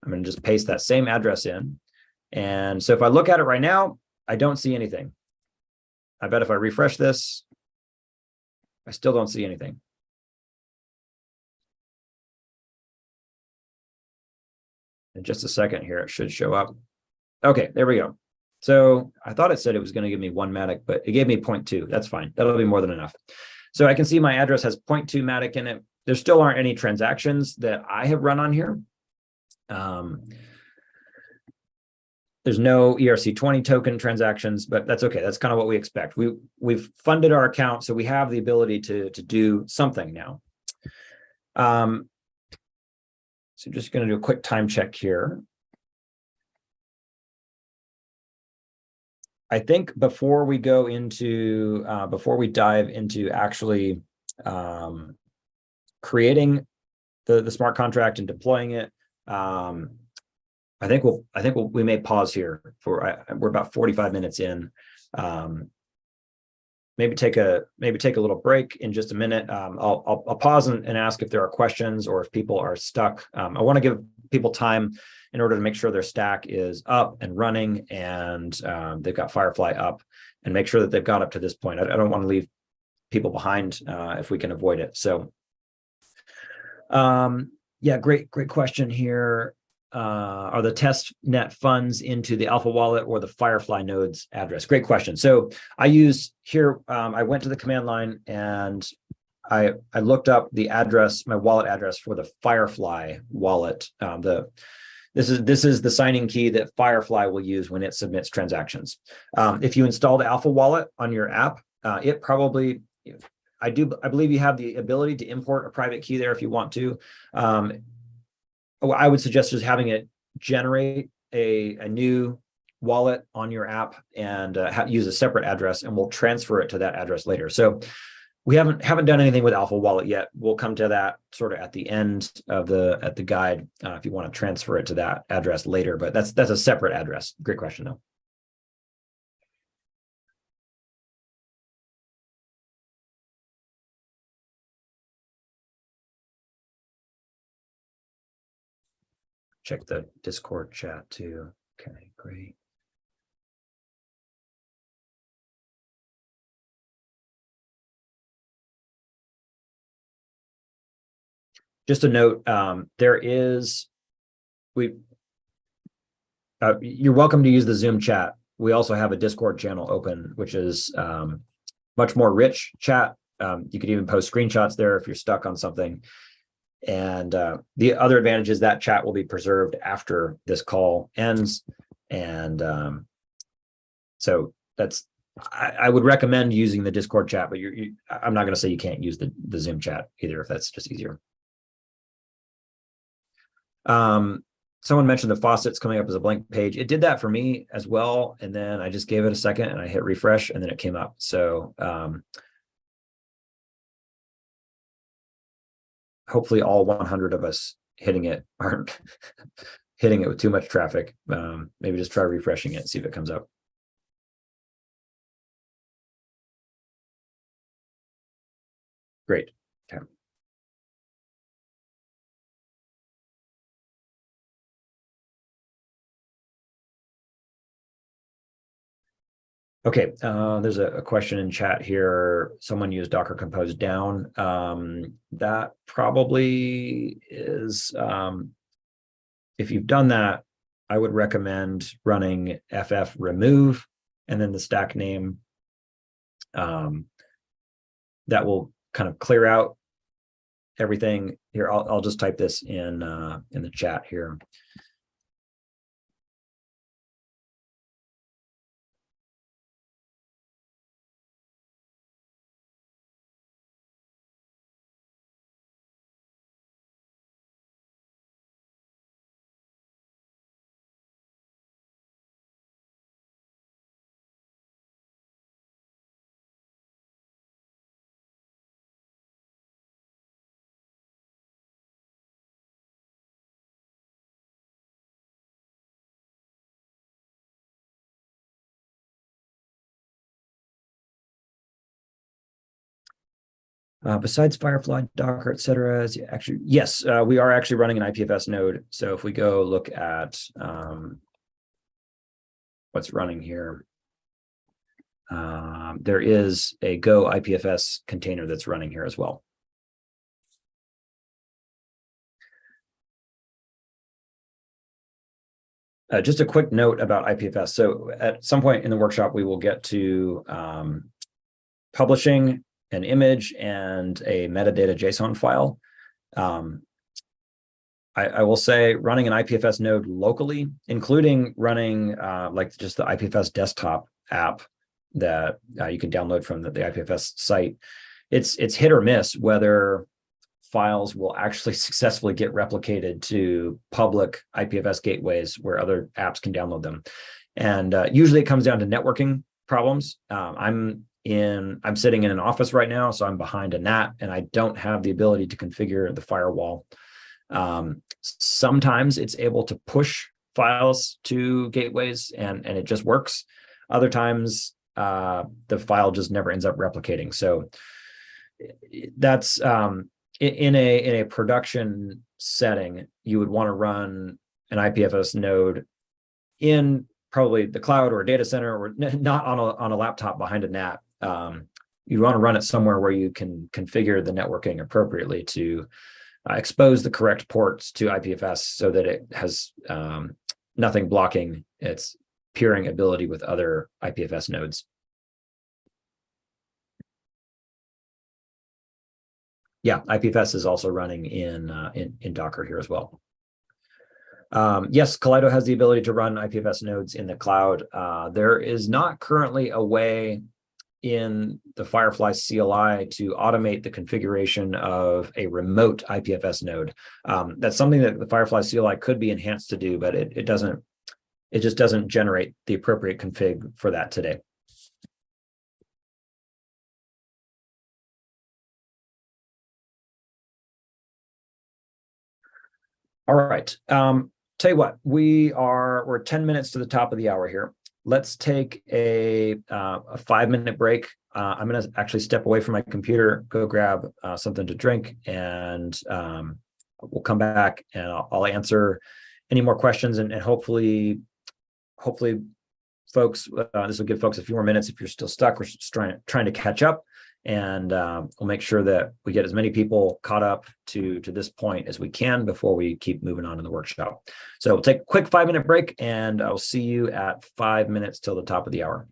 I'm going to just paste that same address in. And so if I look at it right now, I don't see anything. I bet if I refresh this, I still don't see anything. In just a second here, it should show up. Okay, there we go. So I thought it said it was going to give me 1 Matic, but it gave me 0.2. That's fine. That'll be more than enough. So I can see my address has 0.2 Matic in it. There still aren't any transactions that I have run on here. There's no ERC20 token transactions, but that's okay. That's kind of what we expect. We've funded our account, so we have the ability to do something now. So just going to do a quick time check here. I think before we go into, before we dive into actually creating the smart contract and deploying it, I think we may pause here for we're about 45 minutes in. Maybe take a little break in just a minute. I'll pause and ask if there are questions or if people are stuck. I want to give people time in order to make sure their stack is up and running and they've got FireFly up, and make sure that they've got up to this point. I don't want to leave people behind if we can avoid it. So yeah, great question here. Are the test net funds into the Alpha wallet or the FireFly node's address? Great question. So I use here, I went to the command line and I looked up the address, my wallet address for the FireFly wallet. This is the signing key that FireFly will use when it submits transactions. If you install the Alpha wallet on your app, it probably, I believe you have the ability to import a private key there if you want to. I would suggest just having it generate a new wallet on your app and use a separate address, and we'll transfer it to that address later. So we haven't done anything with Alpha Wallet yet. We'll come to that sort of at the end of the guide if you want to transfer it to that address later. But that's a separate address. Great question though. Check the Discord chat too. Okay, great. Just a note, you're welcome to use the Zoom chat. We also have a Discord channel open, which is much more rich chat. You could even post screenshots there if you're stuck on something. And the other advantage is that chat will be preserved after this call ends. And so I would recommend using the Discord chat, but I'm not going to say you can't use the Zoom chat either if that's just easier. Someone mentioned the faucets coming up as a blank page. It did that for me as well. And then I just gave it a second and I hit refresh and then it came up. So hopefully all 100 of us hitting it aren't hitting it with too much traffic. Maybe just try refreshing it, see if it comes up. Great. Okay. Okay, there's a question in chat here. Someone used Docker Compose down. That probably is, if you've done that, I would recommend running ff remove and then the stack name. That will kind of clear out everything here. I'll just type this in the chat here. Besides FireFly, Docker, et cetera, actually, yes, we are actually running an IPFS node. So if we go look at what's running here, there is a Go IPFS container that's running here as well. Just a quick note about IPFS. So at some point in the workshop, we will get to publishing an image and a metadata JSON file. I will say running an IPFS node locally, including running like just the IPFS desktop app that you can download from the IPFS site, it's hit or miss whether files will actually successfully get replicated to public IPFS gateways where other apps can download them. And usually it comes down to networking problems. I'm sitting in an office right now, so I'm behind a NAT and I don't have the ability to configure the firewall. Sometimes it's able to push files to gateways and it just works. Other times the file just never ends up replicating. So that's in a production setting, you would want to run an IPFS node in probably the cloud or a data center, or not on a laptop behind a NAT. You want to run it somewhere where you can configure the networking appropriately to expose the correct ports to IPFS so that it has nothing blocking its peering ability with other IPFS nodes. Yeah, IPFS is also running in Docker here as well. Yes, Kaleido has the ability to run IPFS nodes in the cloud. There is not currently a way in the FireFly CLI to automate the configuration of a remote IPFS node. That's something that the FireFly CLI could be enhanced to do, but it just doesn't generate the appropriate config for that today. All right. Tell you what, we're 10 minutes to the top of the hour here. Let's take a 5-minute break. I'm going to actually step away from my computer, go grab something to drink, and we'll come back and I'll answer any more questions, and hopefully folks, this will give folks a few more minutes if you're still stuck or trying to catch up. And we'll make sure that we get as many people caught up to this point as we can before we keep moving on in the workshop. So we'll take a quick 5-minute break, and I'll see you at 5 minutes till the top of the hour.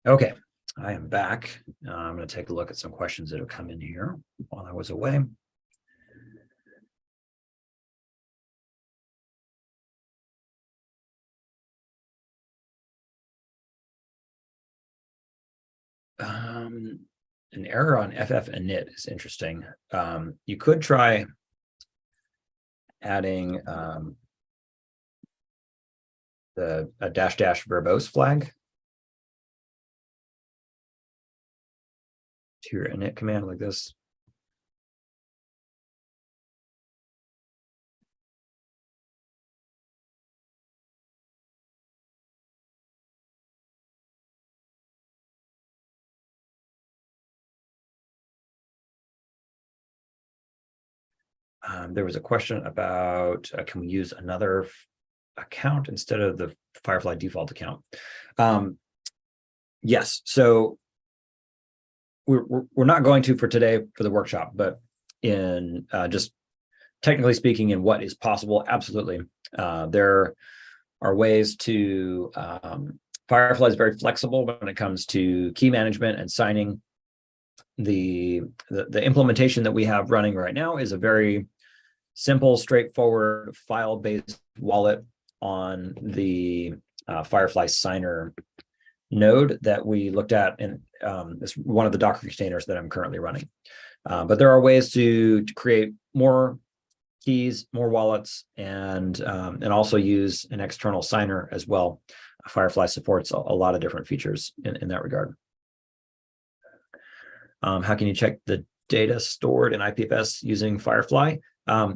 Okay, I am back. I'm going to take a look at some questions that have come in here while I was away. An error on FF init is interesting. You could try adding the -- verbose flag to your init command like this. There was a question about can we use another account instead of the FireFly default account? Yes. So we're not going to for today for the workshop, but in just technically speaking, in what is possible, absolutely. There are ways to FireFly is very flexible when it comes to key management and signing. The implementation that we have running right now is a very simple, straightforward file-based wallet on the FireFly signer node that we looked at in this one of the Docker containers that I'm currently running. But there are ways to create more keys, more wallets, and also use an external signer as well. FireFly supports a lot of different features in that regard. How can you check the data stored in IPFS using FireFly?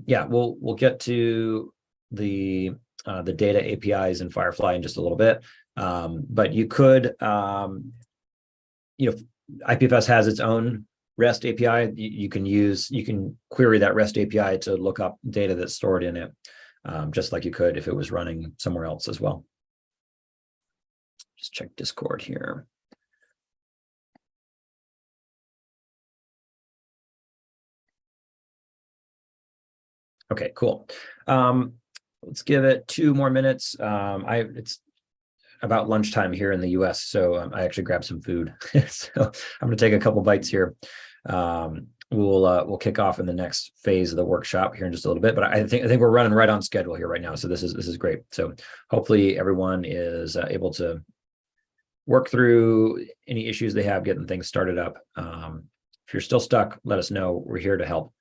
Yeah, we'll get to the data APIs in FireFly in just a little bit. But you could, IPFS has its own REST API. You can query that REST API to look up data that's stored in it, just like you could if it was running somewhere else as well. Just check Discord here. Okay, cool. Let's give it 2 more minutes. It's about lunchtime here in the US, so I actually grabbed some food. So I'm going to take a couple bites here. We'll kick off in the next phase of the workshop here in just a little bit, but I think we're running right on schedule here right now. So this is great. So hopefully everyone is able to work through any issues they have getting things started up. If you're still stuck, let us know. We're here to help.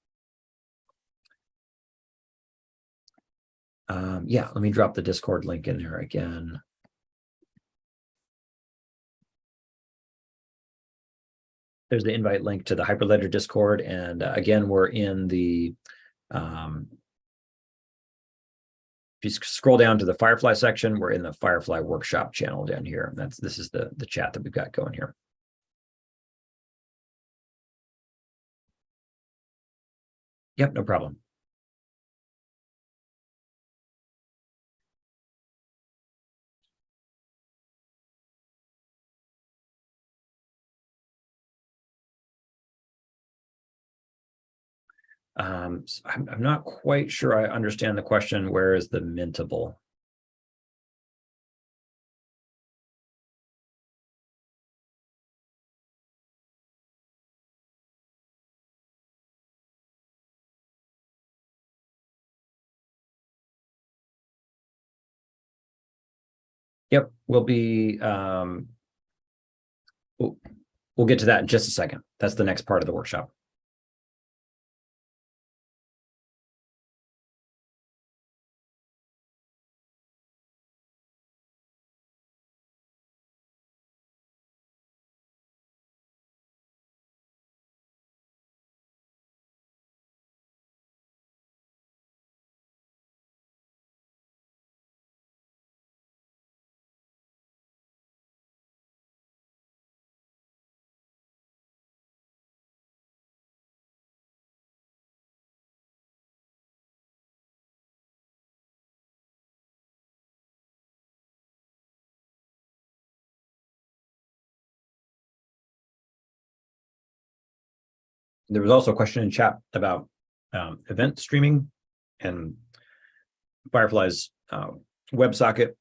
Yeah, let me drop the Discord link in there again. There's the invite link to the Hyperledger Discord. And again, we're in the, if you scroll down to the FireFly section, we're in the FireFly workshop channel down here. This is the chat that we've got going here. Yep, no problem. I'm not quite sure I understand the question. Where is the mintable? Yep, we'll get to that in just a second. That's the next part of the workshop. There was also a question in chat about event streaming and FireFly's WebSocket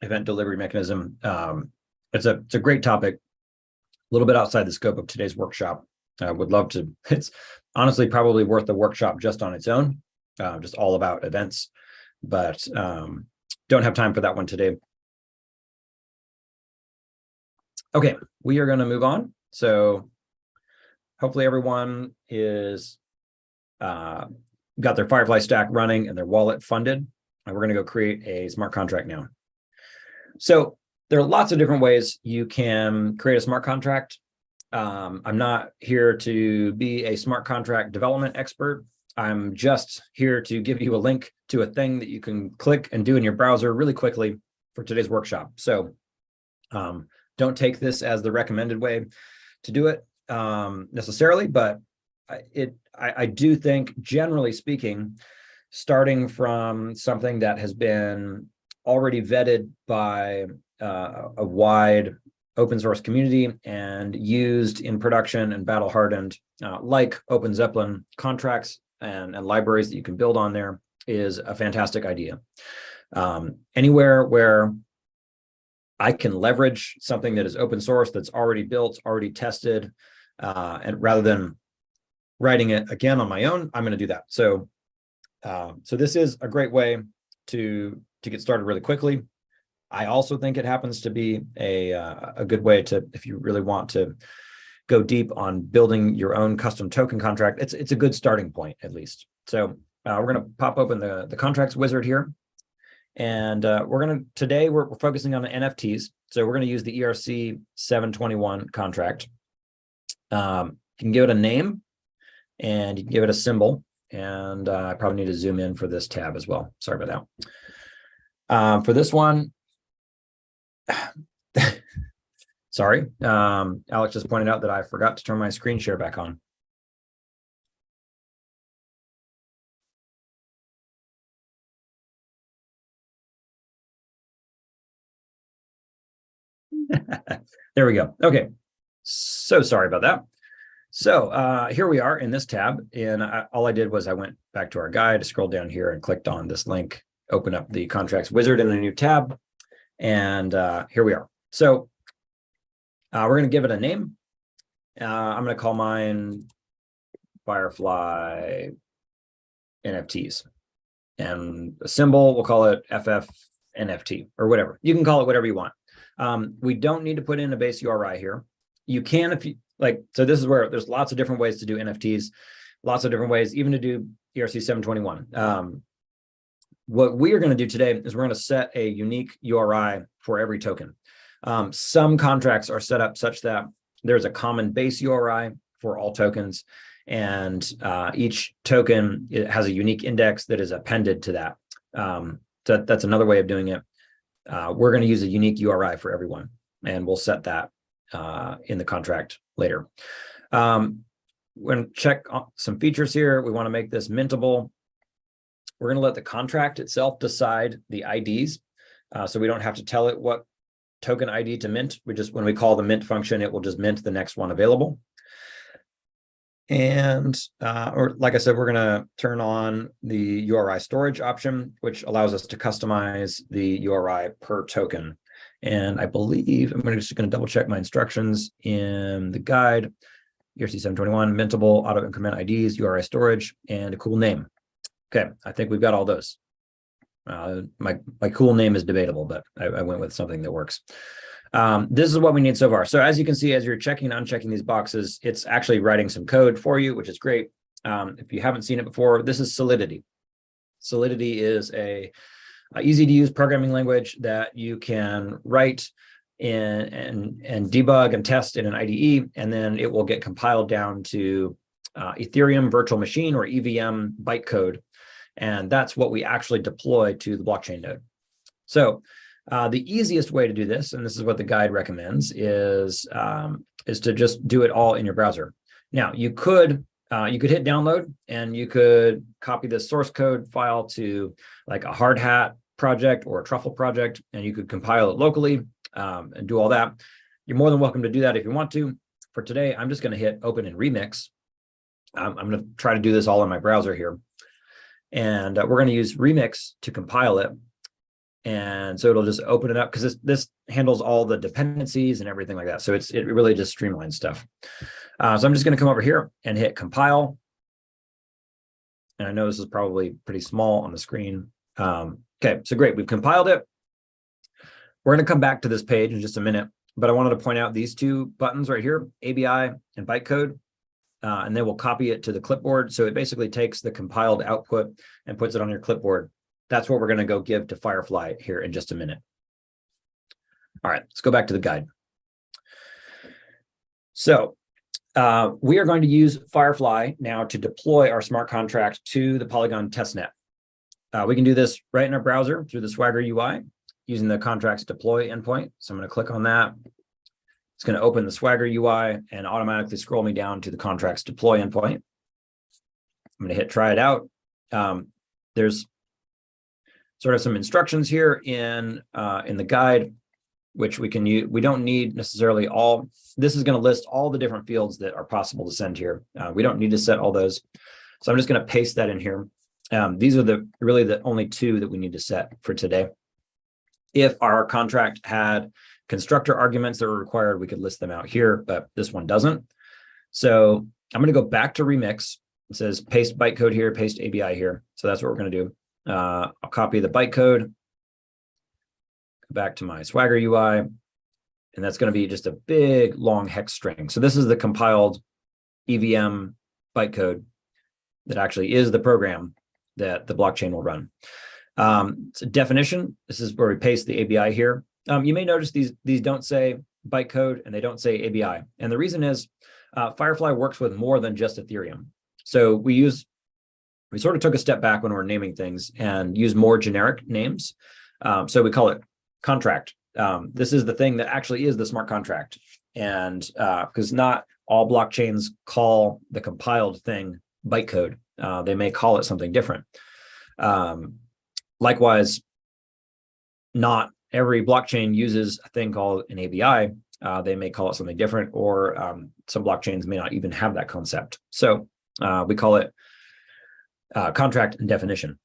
event delivery mechanism. It's a great topic. little bit outside the scope of today's workshop. I would love to, it's honestly probably worth the workshop just on its own, just all about events, but don't have time for that one today. Okay, we are going to move on. So hopefully everyone is got their FireFly stack running and their wallet funded. And we're going to go create a smart contract now. So there are lots of different ways you can create a smart contract. I'm not here to be a smart contract development expert. I'm just here to give you a link to a thing that you can click and do in your browser really quickly for today's workshop. So don't take this as the recommended way to do it necessarily, but I do think, generally speaking, starting from something that has been already vetted by a wide open source community and used in production and battle hardened, like Open Zeppelin contracts and libraries that you can build on there, is a fantastic idea. Anywhere where I can leverage something that is open source, that's already built, already tested, and rather than writing it again on my own, I'm going to do that. So, so this is a great way to get started really quickly. I also think it happens to be a good way to, if you really want to go deep on building your own custom token contract, it's a good starting point, at least. So we're going to pop open the contracts wizard here. And today we're focusing on the NFTs. So we're going to use the ERC 721 contract. You can give it a name and you can give it a symbol. And I probably need to zoom in for this tab as well. Sorry about that. For this one, sorry, Alex just pointed out that I forgot to turn my screen share back on. There we go. Okay, so sorry about that. So here we are in this tab, and all I did was I went back to our guide, scrolled down here and clicked on this link, open up the contracts wizard in a new tab, and here we are. So we're going to give it a name. I'm going to call mine FireFly NFTs, and a symbol, we'll call it FFNFT or whatever. You can call it whatever you want. We don't need to put in a base URI here. You can, if you like, so this is where there's lots of different ways to do NFTs, lots of different ways, even to do ERC 721. What we are going to do today is we're going to set a unique URI for every token. Some contracts are set up such that there's a common base URI for all tokens, and each token has a unique index that is appended to that. So that's another way of doing it. We're going to use a unique URI for everyone, and we'll set that in the contract later. We're going to check some features here. We want to make this mintable. We're going to let the contract itself decide the IDs, so we don't have to tell it what token ID to mint. When we call the mint function, it will just mint the next one available. And or like I said, we're going to turn on the URI storage option, which allows us to customize the URI per token. And I believe I'm just going to double check my instructions in the guide. ERC 721, mintable, auto increment IDs, URI storage, and a cool name. Okay, I think we've got all those. My cool name is debatable, but I went with something that works. This is what we need so far. So as you can see, as you're checking and unchecking these boxes, it's actually writing some code for you, which is great. If you haven't seen it before, this is Solidity. Solidity is a easy to use programming language that you can write in and debug and test in an IDE, and then it will get compiled down to Ethereum virtual machine or EVM bytecode. And that's what we actually deploy to the blockchain node. So the easiest way to do this, and this is what the guide recommends, is to just do it all in your browser. Now, you could hit download, and you could copy the source code file to like a hard hat project or a truffle project, and you could compile it locally and do all that. You're more than welcome to do that if you want to. For today, I'm just going to hit open in Remix. I'm going to try to do this all in my browser here. And we're going to use Remix to compile it. And so it'll just open it up because this handles all the dependencies and everything like that. So it really just streamlines stuff. So I'm just going to come over here and hit compile. And I know this is probably pretty small on the screen. Okay, so great. We've compiled it. We're going to come back to this page in just a minute, but I wanted to point out these two buttons right here, ABI and bytecode, and then we'll copy it to the clipboard. So it basically takes the compiled output and puts it on your clipboard. That's what we're going to go give to FireFly here in just a minute. All right, let's go back to the guide. So we are going to use FireFly now to deploy our smart contract to the Polygon testnet. We can do this right in our browser through the Swagger UI using the contracts deploy endpoint. So I'm going to click on that. It's going to open the Swagger UI and automatically scroll me down to the contracts deploy endpoint. I'm going to hit try it out. There's sort of some instructions here in the guide, which we can use. We don't need necessarily all. This is going to list all the different fields that are possible to send here. We don't need to set all those. So I'm just going to paste that in here. These are really the only two that we need to set for today. If our contract had constructor arguments that were required, we could list them out here, but this one doesn't. So I'm going to go back to Remix. It says paste bytecode here, paste ABI here. So that's what we're going to do. I'll copy the bytecode, go back to my Swagger UI, and that's going to be just a big long hex string. So this is the compiled EVM bytecode that actually is the program that the blockchain will run. It's a definition. This is where we paste the ABI here. You may notice these don't say bytecode and they don't say ABI. And the reason is FireFly works with more than just Ethereum. So we sort of took a step back when we're naming things and use more generic names. So we call it contract. This is the thing that actually is the smart contract. And because not all blockchains call the compiled thing bytecode, they may call it something different. Likewise, not every blockchain uses a thing called an ABI. They may call it something different, or some blockchains may not even have that concept. So we call it contract and definition.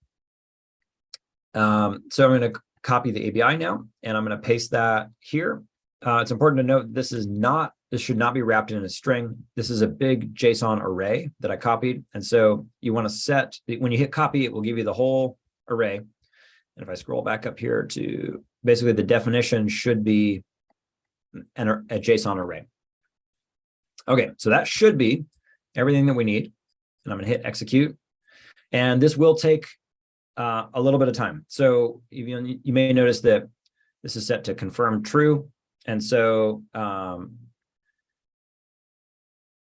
So I'm going to copy the ABI now, and I'm going to paste that here. It's important to note this should not be wrapped in a string. This is a big JSON array that I copied. And so you want to set, when you hit copy, it will give you the whole array. And if I scroll back up here to basically the definition should be a JSON array. Okay, so that should be everything that we need. And I'm going to hit execute. And this will take a little bit of time. So you may notice that this is set to confirm true. And so,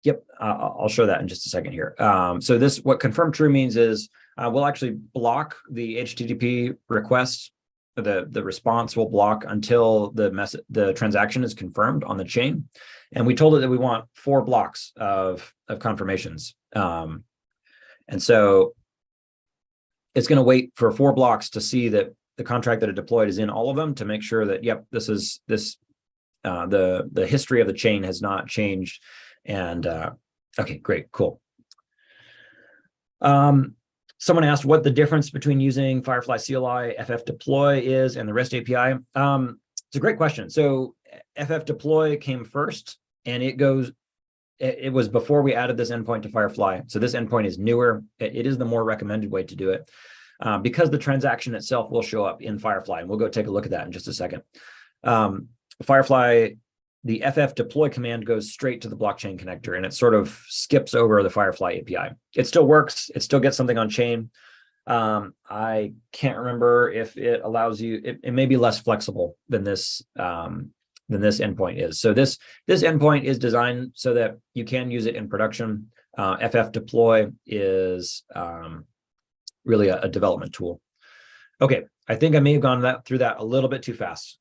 yep, I'll show that in just a second here. So what confirm true means is we'll actually block the HTTP request. The response will block until the transaction is confirmed on the chain. And we told it that we want 4 blocks of confirmations. And so it's going to wait for 4 blocks to see that the contract that it deployed is in all of them, to make sure that, yep, the history of the chain has not changed. And okay, great, cool. Someone asked what the difference between using FireFly CLI FF deploy is and the REST API. It's a great question. So FF deploy came first, and it was before we added this endpoint to FireFly. So this endpoint is newer. It is the more recommended way to do it because the transaction itself will show up in FireFly, and we'll go take a look at that in just a second. FireFly, the FF deploy command goes straight to the blockchain connector, and it sort of skips over the FireFly API. It still works. It still gets something on chain. I can't remember if it allows you. It may be less flexible than this endpoint is. So this endpoint is designed so that you can use it in production. FF deploy is really a development tool. Okay, I think I may have gone through that a little bit too fast.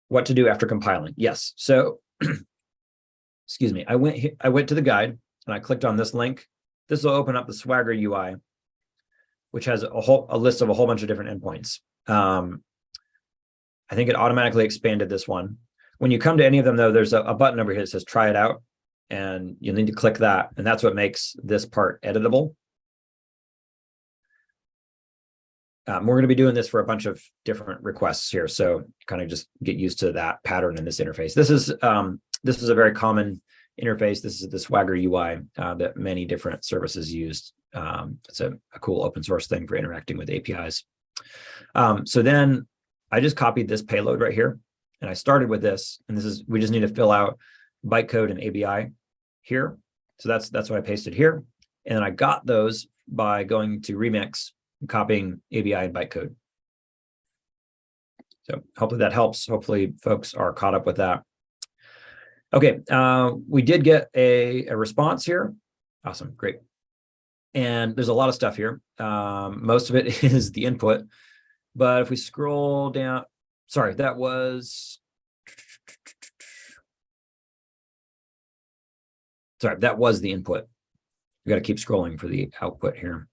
What to do after compiling? Yes. So, excuse me. I went to the guide and I clicked on this link. This will open up the Swagger UI, which has a list of a whole bunch of different endpoints. I think it automatically expanded this one. When you come to any of them, though, there's a button over here that says try it out, and you'll need to click that, and that's what makes this part editable. We're going to be doing this for a bunch of different requests here, so kind of just get used to that pattern in this interface. This is a very common interface. This is the Swagger UI that many different services use. It's a cool open source thing for interacting with APIs. So then I just copied this payload right here, and I started with this, and we just need to fill out bytecode and ABI here. So that's what I pasted here, and then I got those by going to Remix and copying ABI and bytecode. So hopefully that helps. Hopefully folks are caught up with that. Okay, we did get a response here. Awesome, great. And there's a lot of stuff here. Most of it is the input, but if we scroll down, sorry, that was the input. We got to keep scrolling for the output here.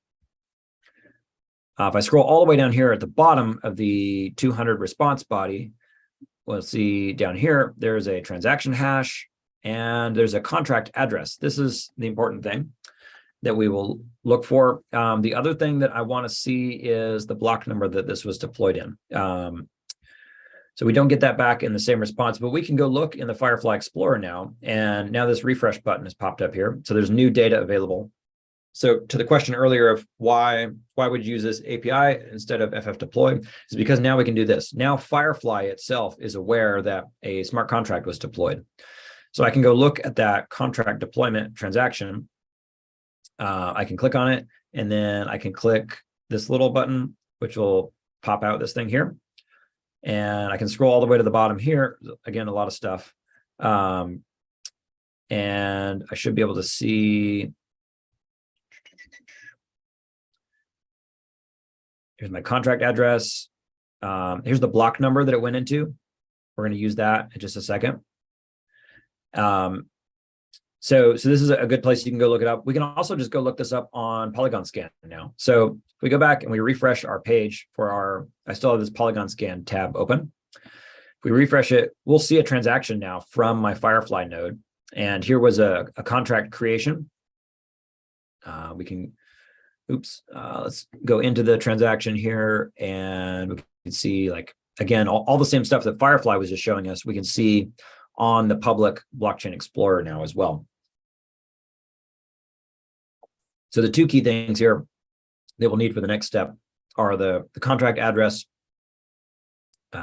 If I scroll all the way down here at the bottom of the 200 response body, we'll see down here, there's a transaction hash and there's a contract address. This is the important thing that we will look for. The other thing that I want to see is the block number that this was deployed in. So we don't get that back in the same response, but we can go look in the FireFly Explorer now, and now this refresh button has popped up here. So there's new data available. So to the question earlier of why would you use this API instead of FF deploy, is because now we can do this. Now FireFly itself is aware that a smart contract was deployed. So I can go look at that contract deployment transaction. I can click on it, and then I can click this little button, which will pop out this thing here. And I can scroll all the way to the bottom here. Again, a lot of stuff. And I should be able to see. Here's my contract address. Here's the block number that it went into. We're going to use that in just a second. So this is a good place you can go look it up. We can also just go look this up on Polygon Scan now. So if we go back and we refresh our page for I still have this Polygon Scan tab open. If we refresh it, we'll see a transaction now from my FireFly node. And here was a contract creation. Let's go into the transaction here, and we can see, like, again, all the same stuff that FireFly was just showing us, we can see on the public blockchain explorer now as well. So the two key things here that we'll need for the next step are the contract address,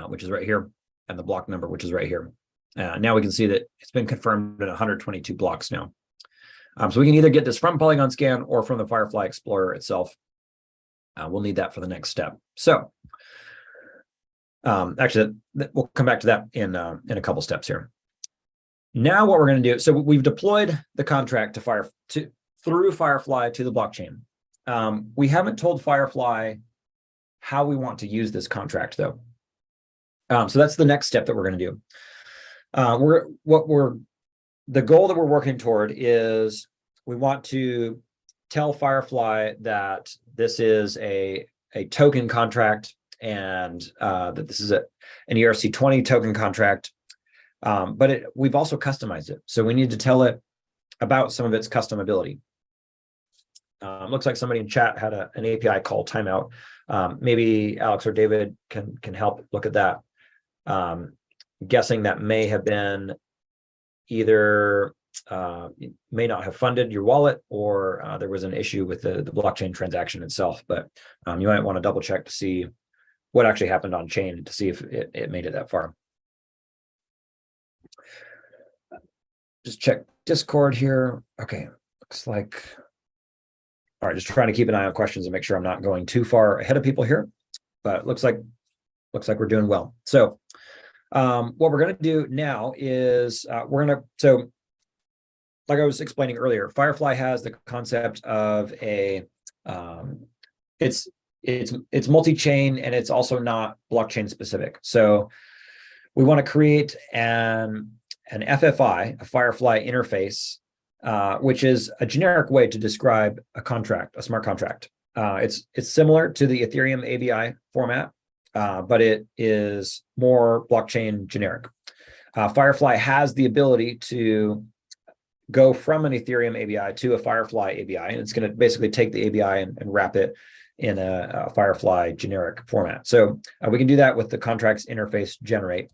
which is right here, and the block number, which is right here. Now we can see that it's been confirmed in 122 blocks now. So we can either get this from Polygon Scan or from the FireFly Explorer itself. We'll need that for the next step. So actually, we'll come back to that in a couple steps here. Now what we're going to do, so we've deployed the contract through FireFly to the blockchain. We haven't told FireFly how we want to use this contract, though. So that's the next step that we're going to do. The goal that we're working toward is we want to tell FireFly that this is a token contract, and that this is an ERC20 token contract. But we've also customized it. So we need to tell it about some of its customability. Looks like somebody in chat had an API call timeout. Maybe Alex or David can help look at that. Guessing that may have been either may not have funded your wallet, or there was an issue with the blockchain transaction itself. But you might want to double check to see what actually happened on chain to see if it made it that far. Just check Discord here. Okay, looks like, all right, just trying to keep an eye on questions and make sure I'm not going too far ahead of people here, but looks like we're doing well. So what we're going to do now is so like I was explaining earlier, FireFly has the concept of it's multi-chain, and it's also not blockchain specific. So we want to create an FFI, a FireFly interface, which is a generic way to describe a contract, a smart contract. It's similar to the Ethereum ABI format, but it is more blockchain generic. FireFly has the ability to go from an Ethereum ABI to a FireFly ABI, and it's going to basically take the ABI and wrap it in a FireFly generic format. So we can do that with the contracts interface generate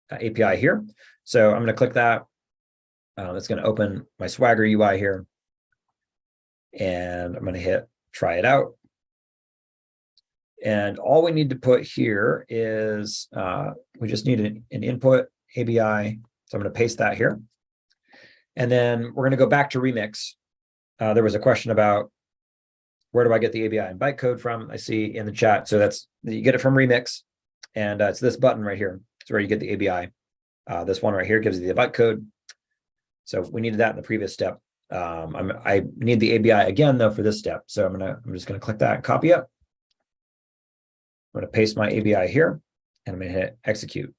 API here. So I'm going to click that. That's going to open my Swagger UI here. And I'm going to hit try it out. And all we need to put here is we just need an input ABI. So I'm going to paste that here. And then we're going to go back to Remix. There was a question about where do I get the ABI and bytecode from? I see in the chat. So you get it from Remix. And it's this button right here. It's where you get the ABI. This one right here gives you the bytecode. So we needed that in the previous step. I need the ABI again though for this step. So I'm just going to click that and copy it. I'm going to paste my ABI here and I'm going to hit execute.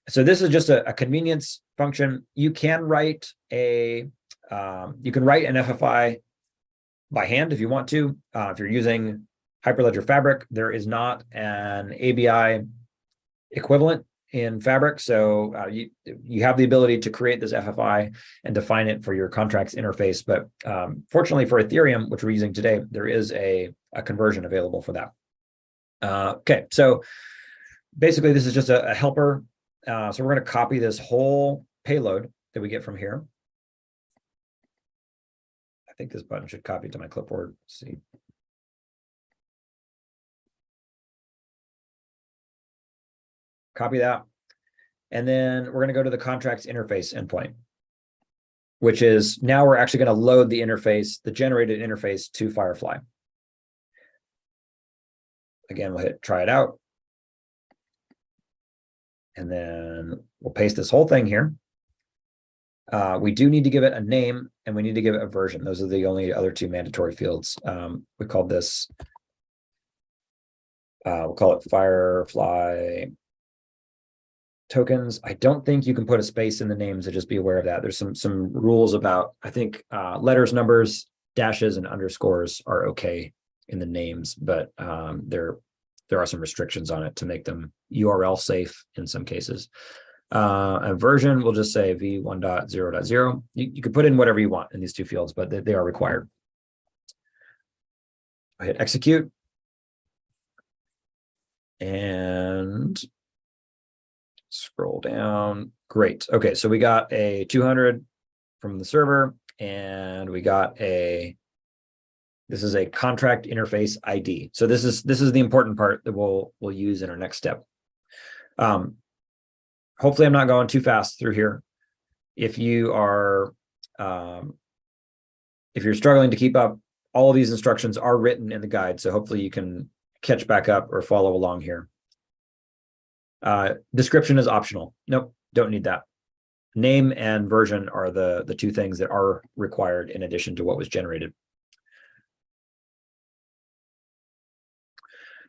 So this is just a convenience function. You can write an FFI by hand if you want to. If you're using Hyperledger Fabric, there is not an ABI equivalent in Fabric. So you have the ability to create this FFI and define it for your contracts interface. But fortunately for Ethereum, which we're using today, there is a conversion available for that. Okay, so basically this is just a helper. So we're going to copy this whole payload that we get from here. I think this button should copy to my clipboard. Let's see. Copy that. And then we're going to go to the contracts interface endpoint, which is now we're actually going to load the interface, the generated interface to FireFly. Again, we'll hit try it out. And then we'll paste this whole thing here. We do need to give it a name and we need to give it a version. Those are the only other two mandatory fields. We called this, we'll call it FireFly tokens. I don't think you can put a space in the names, so just be aware of that. There's some rules about, I think letters, numbers, dashes, and underscores are okay in the names, but there are some restrictions on it to make them URL safe in some cases. A version, we'll just say v1.0.0. You could put in whatever you want in these two fields, but they are required. I hit execute. And scroll down. Great. Okay, so we got a 200 from the server, and we got this is a contract interface ID. So this is the important part that we'll use in our next step. Hopefully I'm not going too fast through here. If you are if you're struggling to keep up, all of these instructions are written in the guide, so hopefully you can catch back up or follow along here. Description is optional. Nope, don't need that. Name and version are the two things that are required in addition to what was generated.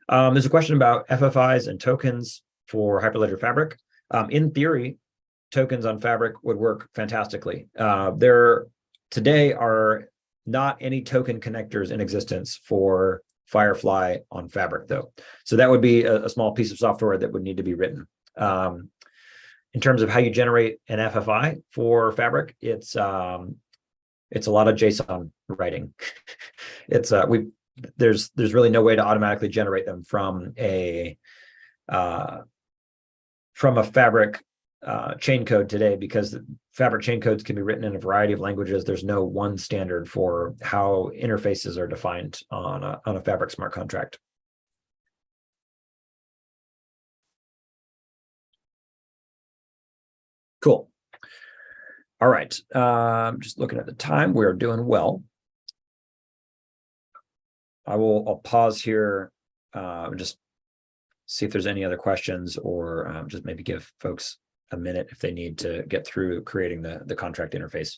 There's a question about FFIs and tokens for Hyperledger Fabric. In theory, tokens on Fabric would work fantastically. There today are not any token connectors in existence for FireFly on Fabric, though. So that would be a small piece of software that would need to be written. In terms of how you generate an FFI for Fabric, it's a lot of JSON writing. There's really no way to automatically generate them from a Fabric chain code today, because Fabric chain codes can be written in a variety of languages. There's no one standard for how interfaces are defined on a Fabric smart contract. Cool. All right. Just looking at the time, we're doing well. I'll pause here, just see if there's any other questions, or just maybe give folks a minute if they need to get through creating the contract interface.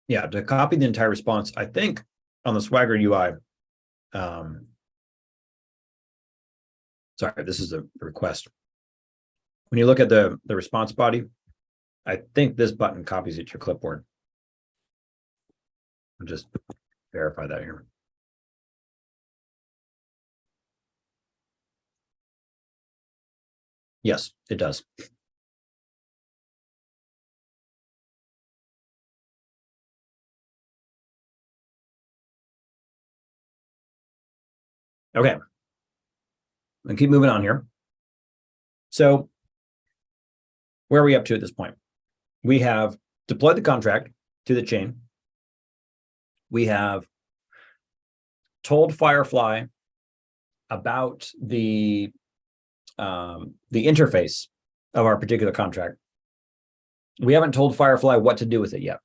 Yeah, to copy the entire response, I think on the Swagger UI, sorry, this is a request. When you look at the response body, I think this button copies it to your clipboard. I'll just verify that here. Yes, it does. Okay. And keep moving on here. So where are we up to at this point? We have deployed the contract to the chain. We have told FireFly about the interface of our particular contract. We haven't told FireFly what to do with it yet.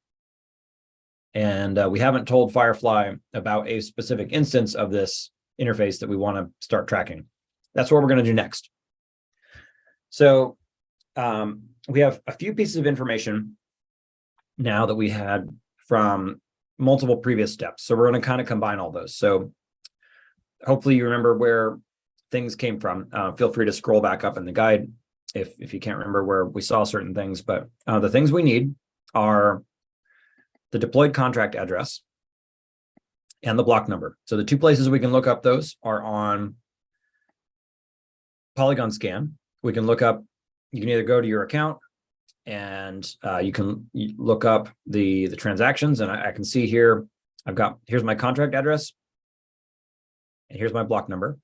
And we haven't told FireFly about a specific instance of this interface that we want to start tracking. That's what we're going to do next. So we have a few pieces of information now that we had from multiple previous steps. So we're going to kind of combine all those. So hopefully you remember where things came from. Feel free to scroll back up in the guide if you can't remember where we saw certain things. But the things we need are the deployed contract address and the block number. So the two places we can look up those are on Polygon Scan. We can look up, you can either go to your account and you can look up the transactions, and I can see here, here's my contract address and here's my block number.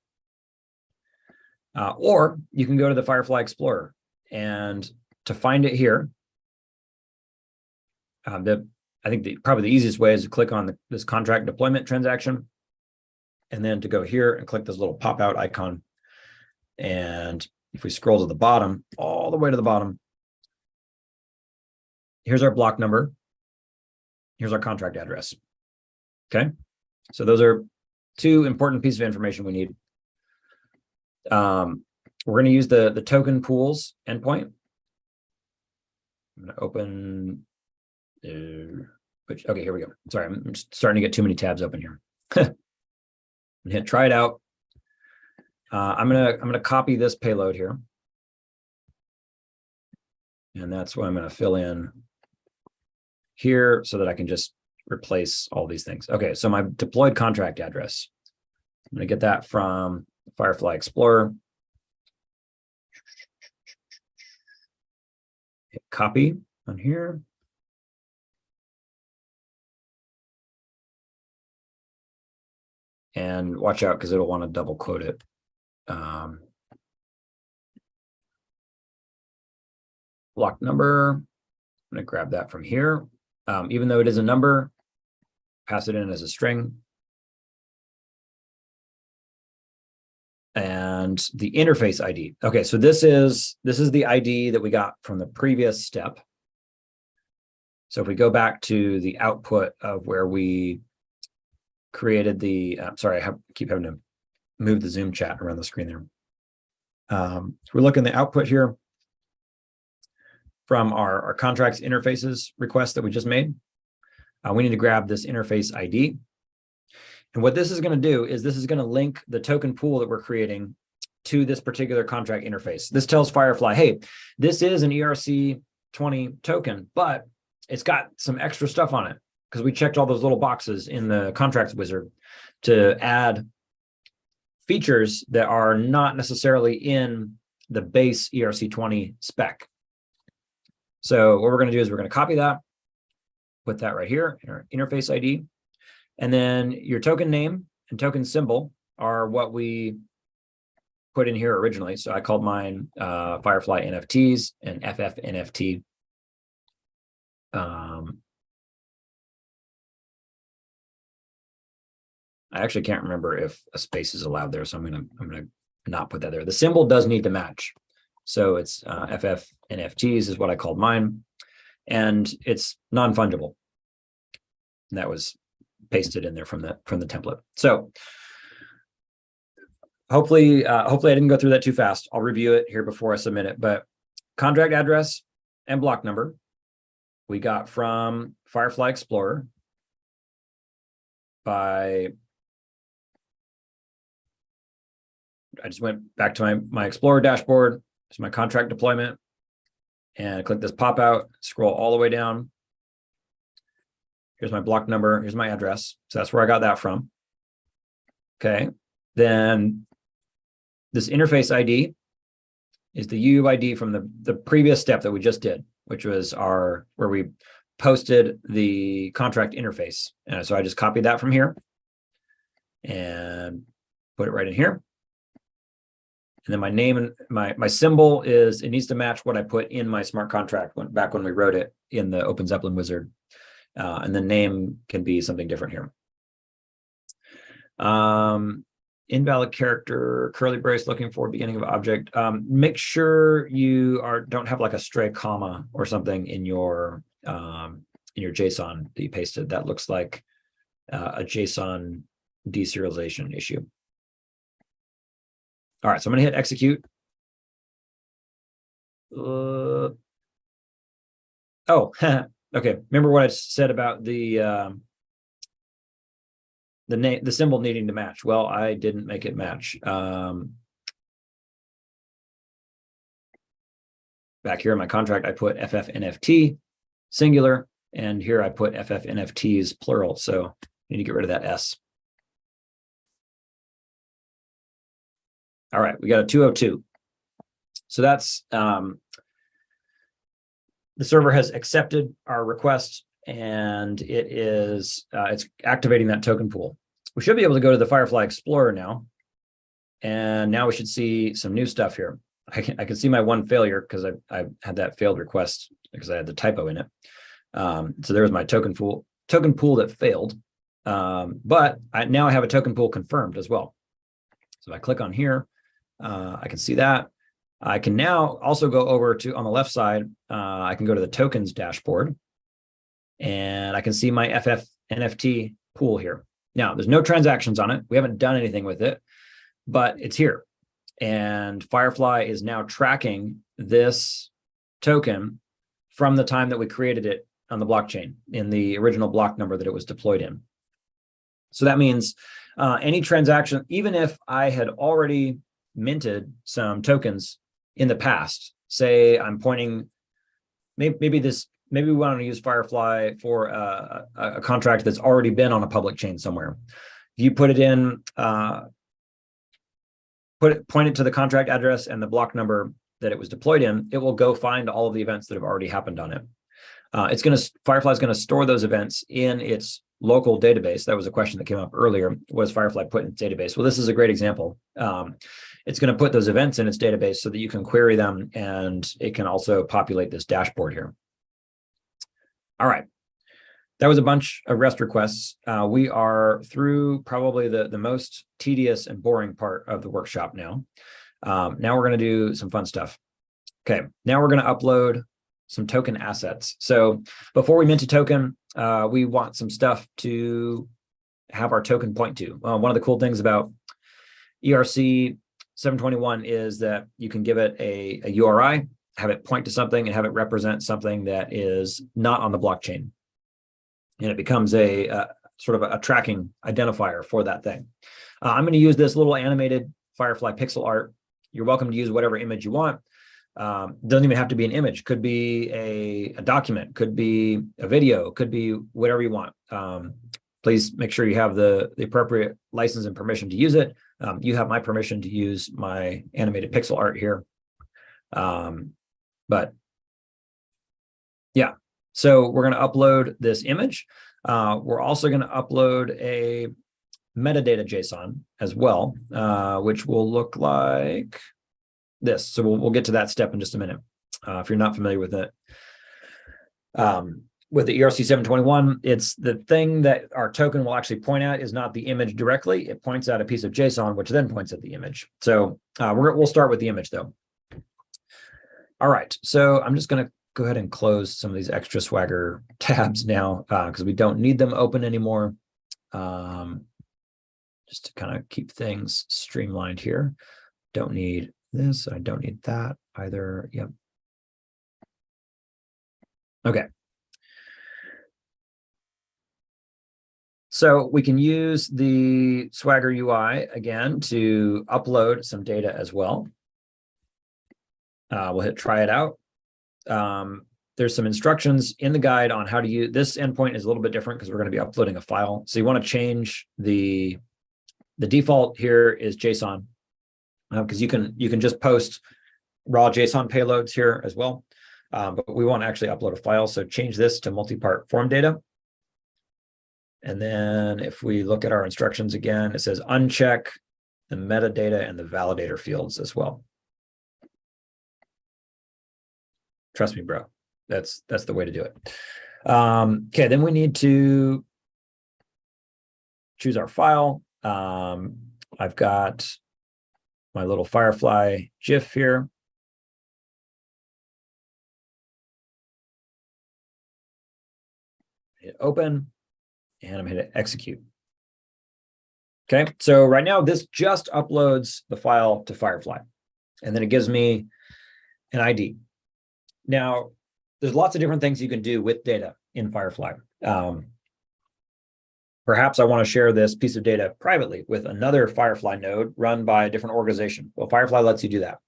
Or you can go to the FireFly Explorer, and to find it here, I think probably the easiest way is to click on this contract deployment transaction, and then to go here and click this little pop-out icon. And if we scroll to the bottom, all the way to the bottom, here's our block number. Here's our contract address. Okay, so those are two important pieces of information we need. We're going to use the token pools endpoint. I'm going to open. Okay, here we go. Sorry, I'm just starting to get too many tabs open here. Hit try it out. I'm gonna copy this payload here, and that's what I'm gonna fill in here so that I can just replace all these things. Okay, so my deployed contract address, I'm gonna get that from FireFly Explorer. Hit copy on here. And watch out because it'll want to double quote it. Block number, I'm going to grab that from here. Even though it is a number, pass it in as a string. And the interface ID. Okay, so this is the ID that we got from the previous step. So if we go back to the output of where we created the, sorry, I keep having to move the Zoom chat around the screen there. So we look in the output here from our contracts interfaces request that we just made. We need to grab this interface ID. And what this is going to do is this is going to link the token pool that we're creating to this particular contract interface. This tells FireFly, hey, this is an ERC20 token, but it's got some extra stuff on it, because we checked all those little boxes in the contracts wizard to add features that are not necessarily in the base ERC20 spec. So what we're going to do is we're going to copy that, put that right here in our interface ID, and then your token name and token symbol are what we put in here originally. So I called mine FireFly NFTs and FFNFT. I actually can't remember if a space is allowed there, so I'm gonna not put that there. The symbol does need to match, so it's FF NFTs is what I called mine, and it's non-fungible. And that was pasted in there from the template. So hopefully I didn't go through that too fast. I'll review it here before I submit it. But contract address and block number we got from FireFly Explorer by. I just went back to my Explorer dashboard, There's my contract deployment. And click this pop out, scroll all the way down. Here's my block number, here's my address. So that's where I got that from. Okay, then this interface ID is the UUID from the previous step that we just did, which was where we posted the contract interface. And so I just copied that from here and put it right in here. And then my name and my symbol it needs to match what I put in my smart contract back when we wrote it in the Open Zeppelin wizard. And the name can be something different here. Invalid character, curly brace looking for beginning of object. Make sure you don't have like a stray comma or something in your JSON that you pasted. That looks like a JSON deserialization issue. All right, so I'm going to hit execute. Oh, okay. Remember what I said about the symbol needing to match? Well, I didn't make it match. Back here in my contract, I put FFNFT singular, and here I put FFNFTs plural. So I need to get rid of that S. All right, we got a 202. So that's the server has accepted our request, and it's activating that token pool. We should be able to go to the FireFly Explorer now, and now we should see some new stuff here. I can see my one failure because I had that failed request because I had the typo in it. So there's my token pool that failed, but now I have a token pool confirmed as well. So if I click on here, I can see that. I can now also go over to, on the left side, I can go to the tokens dashboard, and I can see my FFNFT pool here. Now, there's no transactions on it. We haven't done anything with it, but it's here. And FireFly is now tracking this token from the time that we created it on the blockchain in the original block number that it was deployed in. So that means any transaction, even if I had already minted some tokens in the past, say I'm pointing, maybe we want to use FireFly for a contract that's already been on a public chain somewhere. If you put it in, point it to the contract address and the block number that it was deployed in, it will go find all of the events that have already happened on it. FireFly is going to store those events in its local database. That was a question that came up earlier. Was FireFly put in its database? Well, this is a great example. It's going to put those events in its database so that you can query them, and it can also populate this dashboard here. All right. That was a bunch of REST requests. We are through probably the most tedious and boring part of the workshop now. Now we're going to do some fun stuff. Okay, now we're going to upload some token assets. So before we mint a token, we want some stuff to have our token point to. One of the cool things about ERC 721 is that you can give it a URI, have it point to something, and have it represent something that is not on the blockchain. And it becomes a sort of a tracking identifier for that thing. I'm going to use this little animated FireFly pixel art. You're welcome to use whatever image you want. Doesn't even have to be an image. Could be a document, could be a video, could be whatever you want. Please make sure you have the appropriate license and permission to use it. You have my permission to use my animated pixel art here. But yeah, so we're going to upload this image. We're also going to upload a metadata JSON as well, which will look like this. So we'll get to that step in just a minute. If you're not familiar with it, with the ERC 721, it's the thing that our token will actually point at is not the image directly. It points at a piece of JSON, which then points at the image. So we'll start with the image though. All right, so I'm just going to go ahead and close some of these extra Swagger tabs now because we don't need them open anymore. Just to kind of keep things streamlined here. Don't need this. I don't need that either. Yep. Okay. So we can use the Swagger UI again to upload some data as well. We'll hit try it out. There's some instructions in the guide on how to use this endpoint. Is a little bit different because we're going to be uploading a file. So you want to change the default here is JSON, because you can just post raw JSON payloads here as well. But we want to actually upload a file. So change this to multi-part form data. And then if we look at our instructions again, it says uncheck the metadata and the validator fields as well. Trust me, bro. That's the way to do it. Okay, then we need to choose our file. I've got my little FireFly GIF here. Hit open, and I'm going to hit execute. Okay, so right now this just uploads the file to FireFly, and then it gives me an ID. Now, there's lots of different things you can do with data in FireFly. Perhaps I want to share this piece of data privately with another FireFly node run by a different organization. Well, FireFly lets you do that.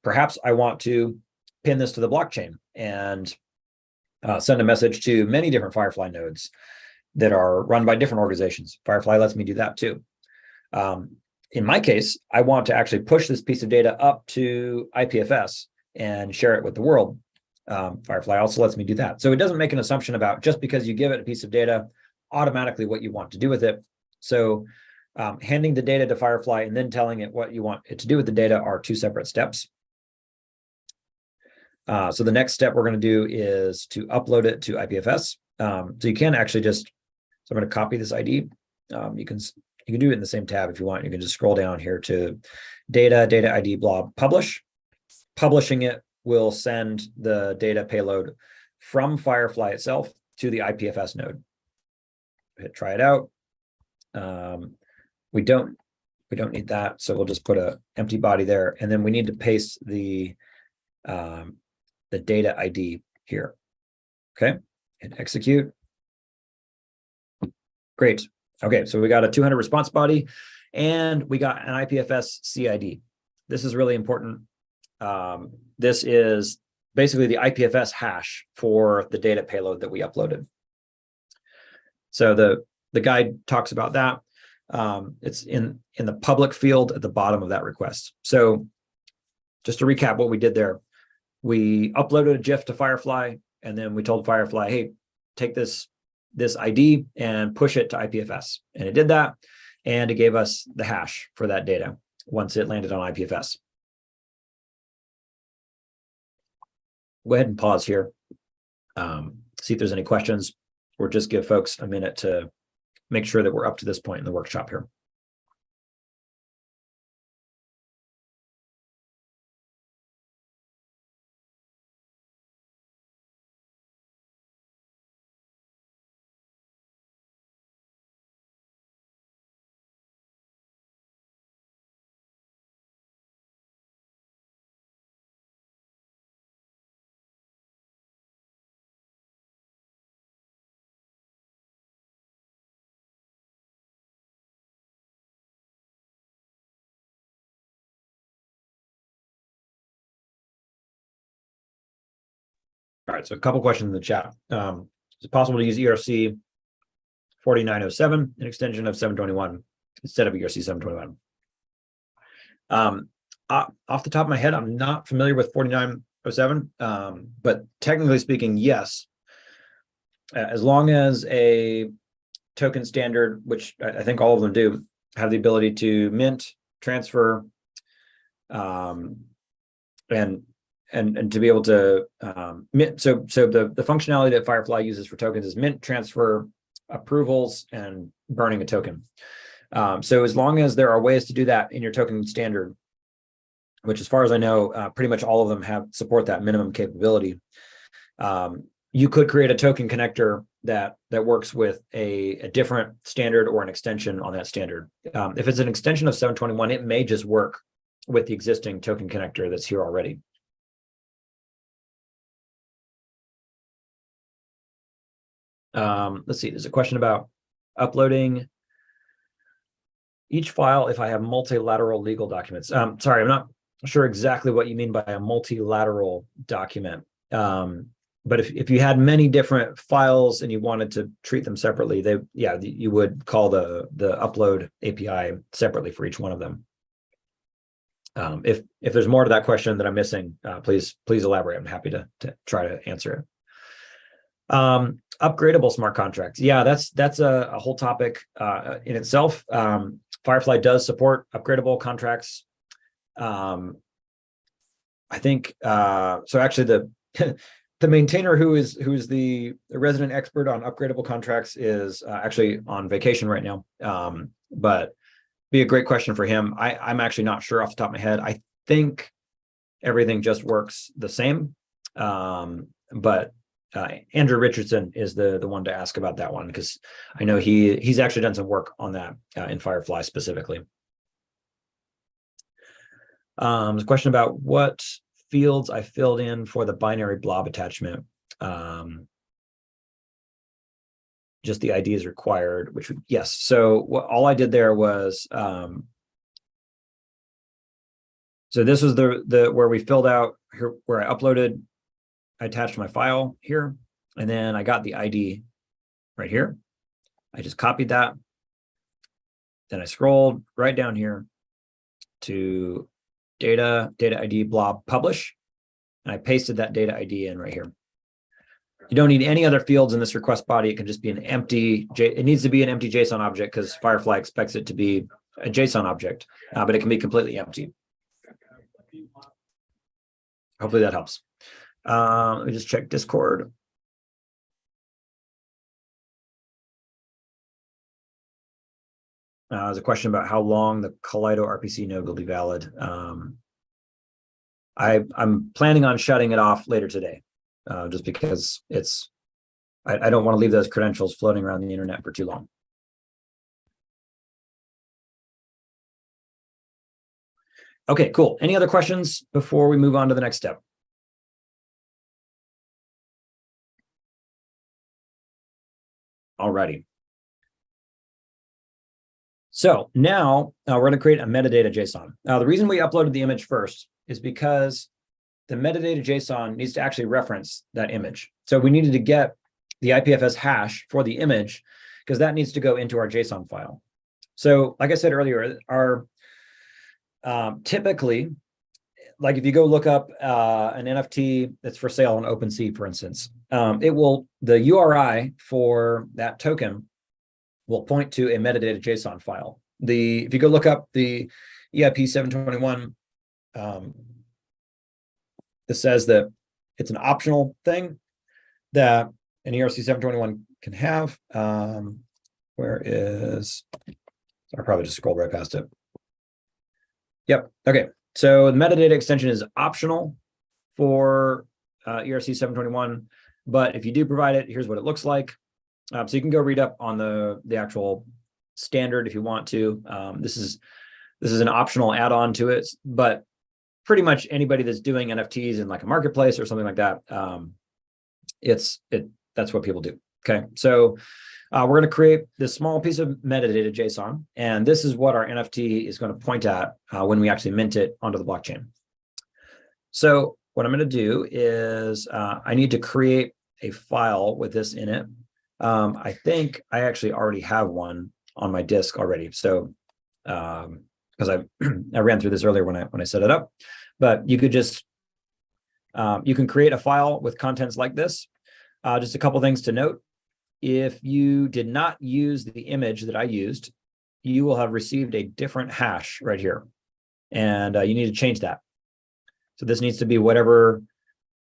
Perhaps I want to pin this to the blockchain and send a message to many different FireFly nodes that are run by different organizations. FireFly lets me do that too. In my case, I want to actually push this piece of data up to IPFS and share it with the world. FireFly also lets me do that. So it doesn't make an assumption about just because you give it a piece of data, automatically what you want to do with it. So handing the data to FireFly and then telling it what you want it to do with the data are two separate steps. So the next step we're going to do is to upload it to IPFS. So you can actually just, so I'm going to copy this ID. You can do it in the same tab if you want. You can just scroll down here to data ID blob publish. Publishing it will send the data payload from FireFly itself to the IPFS node. Hit try it out. We don't need that, so we'll just put an empty body there, and then we need to paste the data ID here. Okay, and execute. Great. Okay, so we got a 200 response body, and we got an IPFS CID. This is really important. This is basically the IPFS hash for the data payload that we uploaded. So the guide talks about that. It's in the public field at the bottom of that request. So just to recap what we did there, we uploaded a GIF to FireFly, and then we told FireFly, hey, take this ID and push it to IPFS. And it did that, and it gave us the hash for that data once it landed on IPFS. Go ahead and pause here, see if there's any questions, or just give folks a minute to make sure that we're up to this point in the workshop here. All right, so a couple questions in the chat. Is it possible to use ERC 4907, an extension of 721, instead of ERC 721? Off the top of my head, I'm not familiar with 4907, but technically speaking, yes. As long as a token standard, which I think all of them do, have the ability to mint, transfer, and to be able to mint. So the functionality that FireFly uses for tokens is mint, transfer, approvals, and burning a token. So as long as there are ways to do that in your token standard, which as far as I know, pretty much all of them support that minimum capability, you could create a token connector that works with a different standard or an extension on that standard. If it's an extension of 721, it may just work with the existing token connector that's here already. Let's see, there's a question about uploading each file if I have multilateral legal documents. Sorry, I'm not sure exactly what you mean by a multilateral document. But if you had many different files and you wanted to treat them separately, you would call the upload API separately for each one of them. If there's more to that question that I'm missing, please elaborate. I'm happy to try to answer it. Upgradable smart contracts. Yeah, that's a whole topic in itself. FireFly does support upgradable contracts. I think so. Actually, the maintainer who is the resident expert on upgradable contracts is actually on vacation right now. But be a great question for him. I'm actually not sure off the top of my head. I think everything just works the same. But Andrew Richardson is the one to ask about that one, because I know he's actually done some work on that in FireFly specifically. There's a question about what fields I filled in for the binary blob attachment. Just the ID is required, yes. So all I did there was, so this was the where we filled out here, where I attached my file here, and then I got the ID right here. I just copied that. Then I scrolled right down here to data ID blob publish, and I pasted that data ID in right here. You don't need any other fields in this request body. It can just be an empty, it needs to be an empty JSON object because FireFly expects it to be a JSON object, but it can be completely empty. Hopefully that helps. Let me just check Discord. There's a question about how long the Kaleido RPC node will be valid. I'm planning on shutting it off later today, just because I don't want to leave those credentials floating around the internet for too long. Okay, cool. Any other questions before we move on to the next step? Alrighty. So now we're going to create a metadata JSON. Now, the reason we uploaded the image first is because the metadata JSON needs to actually reference that image. So we needed to get the IPFS hash for the image because that needs to go into our JSON file. So like I said earlier, our typically, like if you go look up an NFT that's for sale on OpenSea, for instance, the URI for that token will point to a metadata JSON file. If you go look up the EIP 721, it says that it's an optional thing that an ERC 721 can have. Where is, I'll probably just scroll right past it. Yep, okay. So the metadata extension is optional for ERC 721, but if you do provide it, here's what it looks like. So you can go read up on the actual standard if you want to. This is an optional add-on to it, but pretty much anybody that's doing NFTs in like a marketplace or something like that, that's what people do. Okay, so we're going to create this small piece of metadata JSON, and this is what our NFT is going to point at when we actually mint it onto the blockchain. So what I'm going to do is I need to create a file with this in it. I think I actually already have one on my disk already. So because I ran through this earlier when I set it up, but you could just you can create a file with contents like this. Just a couple things to note. If you did not use the image that I used, you will have received a different hash right here, and you need to change that. So this needs to be whatever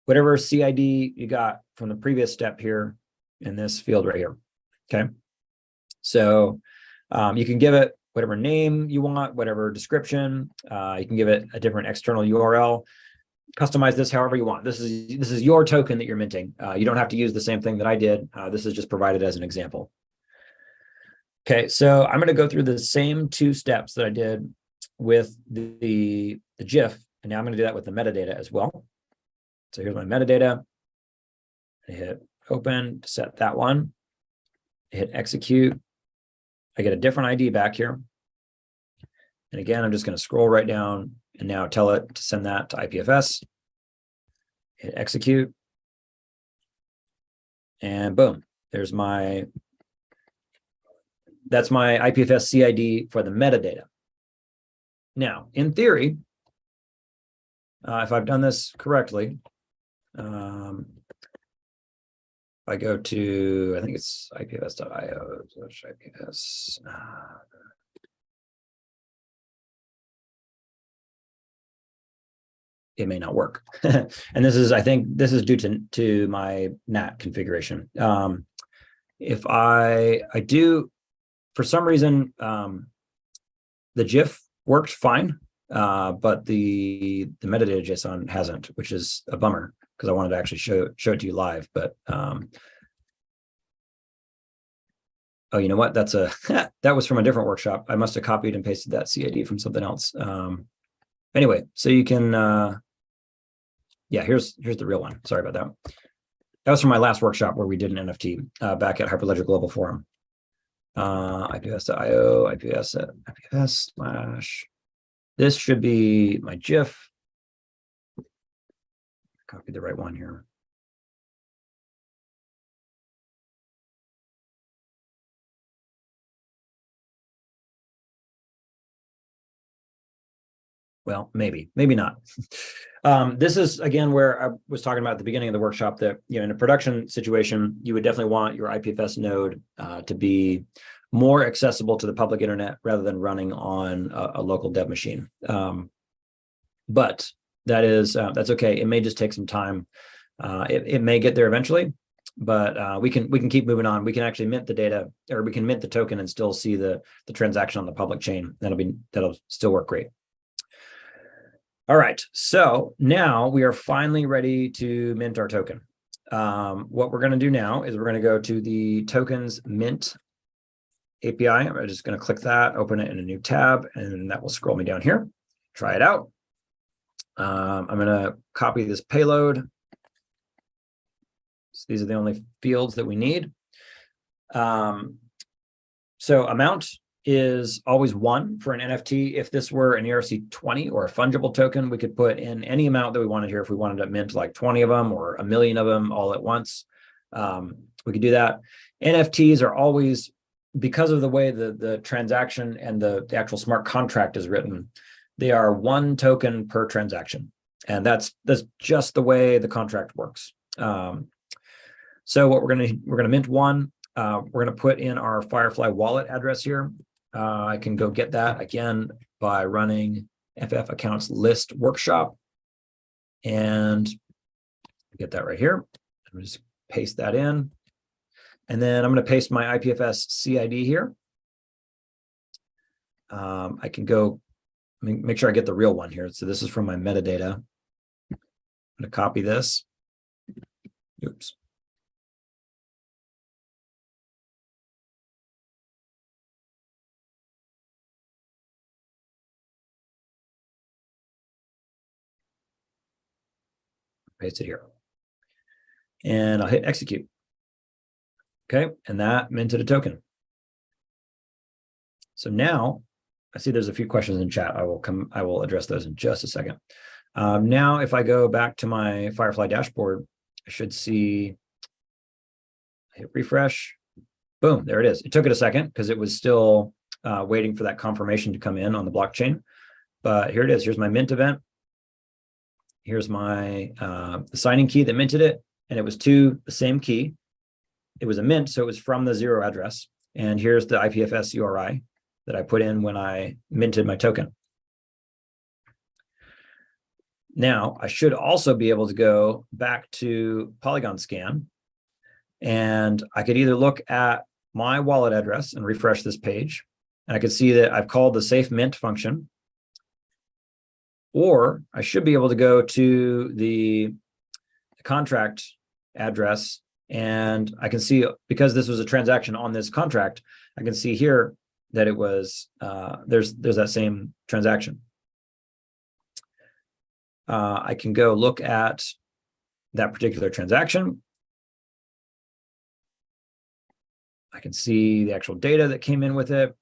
CID you got from the previous step here in this field right here. Okay, so you can give it whatever name you want, whatever description. You can give it a different external URL. Customize this however you want. This is your token that you're minting. You don't have to use the same thing that I did. This is just provided as an example. Okay, so I'm going to go through the same two steps that I did with the GIF, and now I'm going to do that with the metadata as well. So here's my metadata. I hit open to set that one. I hit execute. I get a different ID back here. And again, I'm just going to scroll right down and now tell it to send that to IPFS. Hit execute. And boom, that's my IPFS CID for the metadata. Now, in theory, if I've done this correctly, if I go to, I think it's ipfs.io, IPFS. It may not work. And this is, I think this is due to my NAT configuration. If I do, for some reason, the GIF worked fine, but the metadata JSON hasn't, which is a bummer because I wanted to actually show it to you live. But oh, you know what? That's that was from a different workshop. I must have copied and pasted that CID from something else. Anyway, so you can. Yeah, here's the real one. Sorry about that. That was from my last workshop where we did an NFT back at Hyperledger Global Forum. IPFS.io, IPFS/ this should be my GIF. Copied the right one here. Well, maybe not. This is, again, where I was talking about at the beginning of the workshop that, in a production situation, you would definitely want your IPFS node to be more accessible to the public internet rather than running on a local dev machine. But that's okay. It may just take some time. It may get there eventually, but we can keep moving on. We can actually mint the data, or we can mint the token and still see the transaction on the public chain. That'll still work great. All right, so now we are finally ready to mint our token. What we're going to do now is we're going to go to the tokens mint API. I'm just going to click that, open it in a new tab, and that will scroll me down here. Try it out. I'm going to copy this payload. So these are the only fields that we need. So amount is always 1 for an NFT. If this were an ERC20 or a fungible token, we could put in any amount that we wanted here. If we wanted to mint like 20 of them or 1 million of them all at once, we could do that. NFTs are always, because of the way the transaction and the actual smart contract is written, they are 1 token per transaction. And that's just the way the contract works. So what we're gonna mint 1. We're gonna put in our FireFly wallet address here. I can go get that again by running FF accounts list workshop and get that right here. I'm just paste that in. And then I'm going to paste my IPFS CID here. I can go make sure I get the real one here. So this is from my metadata. I'm going to copy this. Oops. Paste it here. And I'll hit execute. Okay, and that minted a token. So now I see there's a few questions in chat. I will address those in just a second. Now, if I go back to my FireFly dashboard, I should see, hit refresh. Boom, there it is. It took it a second because it was still waiting for that confirmation to come in on the blockchain. But here it is. Here's my mint event. Here's my signing key that minted it, and it was to the same key. It was a mint, so it was from the 0 address. And here's the IPFS URI that I put in when I minted my token. Now, I should also be able to go back to Polygon scan, and I could either look at my wallet address and refresh this page, and I could see that I've called the safe mint function, or I should be able to go to the contract address, and I can see, because this was a transaction on this contract, I can see here that it was, there's that same transaction. I can go look at that particular transaction. I can see the actual data that came in with it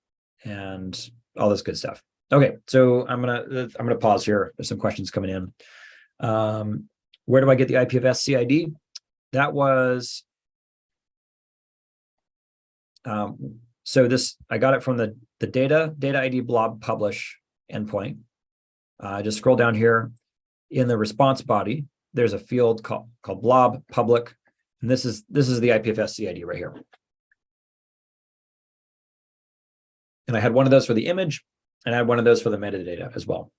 and all this good stuff. Okay, so I'm gonna pause here. There's some questions coming in. Where do I get the IPFS CID? That was so this, I got it from the data ID blob publish endpoint. Just scroll down here in the response body. There's a field called blob public, and this is the IPFS CID right here. And I had one of those for the image, and I had one of those for the metadata as well.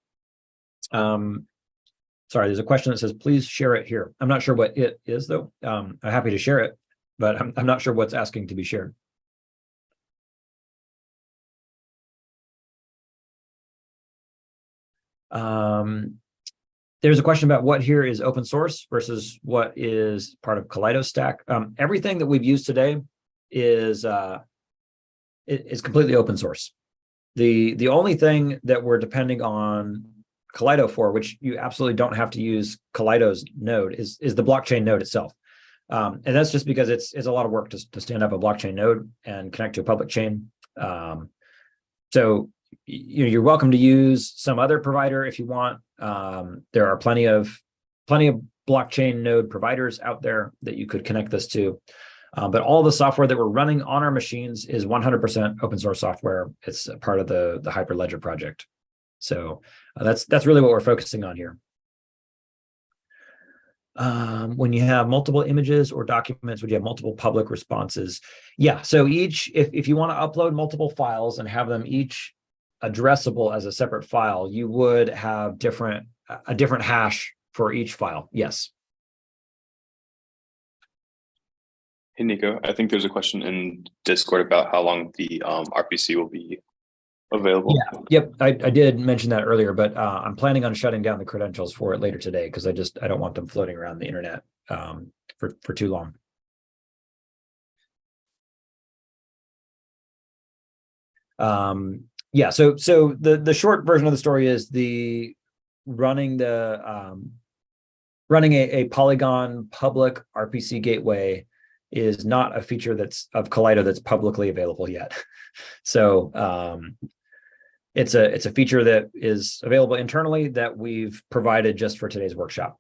Sorry, there's a question that says, please share it here. I'm not sure what it is, though. I'm happy to share it, but I'm not sure what's asking to be shared. There's a question about what here is open source versus what is part of Kaleido stack. Everything that we've used today is completely open source. The only thing that we're depending on Kaleido for, which you absolutely don't have to use Kaleido's node, is the blockchain node itself. And that's just because it's a lot of work to stand up a blockchain node and connect to a public chain. So you're welcome to use some other provider if you want. There are plenty of blockchain node providers out there that you could connect this to. But all the software that we're running on our machines is 100% open source software. It's a part of the Hyperledger project. So that's really what we're focusing on here. When you have multiple images or documents, would you have multiple public responses? Yeah, so if you want to upload multiple files and have them each addressable as a separate file, you would have a different hash for each file. Yes. Hey, Nicko, I think there's a question in Discord about how long the RPC will be available. Yeah, yep, I did mention that earlier, but I'm planning on shutting down the credentials for it later today because I don't want them floating around the internet for too long. Yeah, so the short version of the story is running a Polygon public RPC gateway is not a feature of Kaleido that's publicly available yet. So it's a feature that is available internally that we've provided just for today's workshop.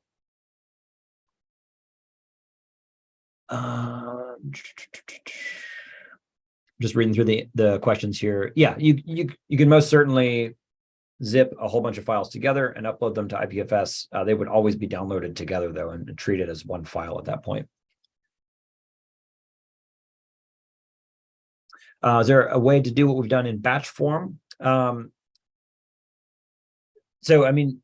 Just reading through the questions here. Yeah, you can most certainly zip a whole bunch of files together and upload them to IPFS. They would always be downloaded together though and treated as one file at that point. Is there a way to do what we've done in batch form? So, I mean,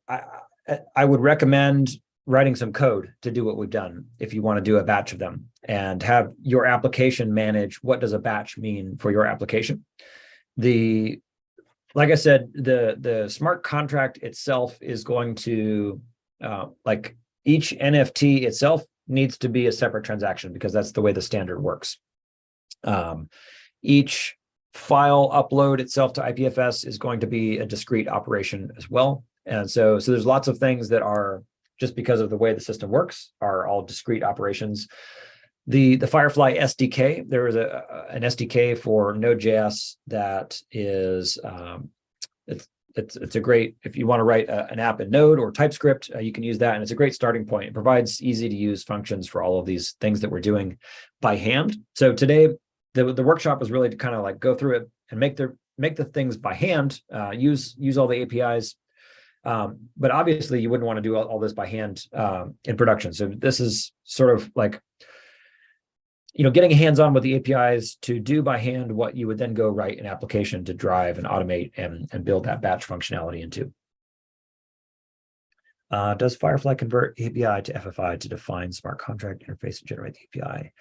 I would recommend writing some code to do what we've done if you want to do a batch of them and have your application manage what does a batch mean for your application. Like I said, the smart contract itself is going to, like each NFT itself needs to be a separate transaction because that's the way the standard works. Each file upload itself to IPFS is going to be a discrete operation as well. And so there's lots of things that are, just because of the way the system works, are all discrete operations. The FireFly SDK, there is an SDK for Node.js that is, it's a great, if you want to write an app in Node or TypeScript, you can use that. And it's a great starting point. It provides easy to use functions for all of these things that we're doing by hand. So today, the workshop was really to kind of like go through it and make the things by hand, use all the APIs. But obviously you wouldn't want to do all this by hand in production. So this is sort of like, getting hands-on with the APIs to do by hand what you would then go write an application to drive and automate and build that batch functionality into. Does FireFly convert API to FFI to define smart contract interface and generate the API?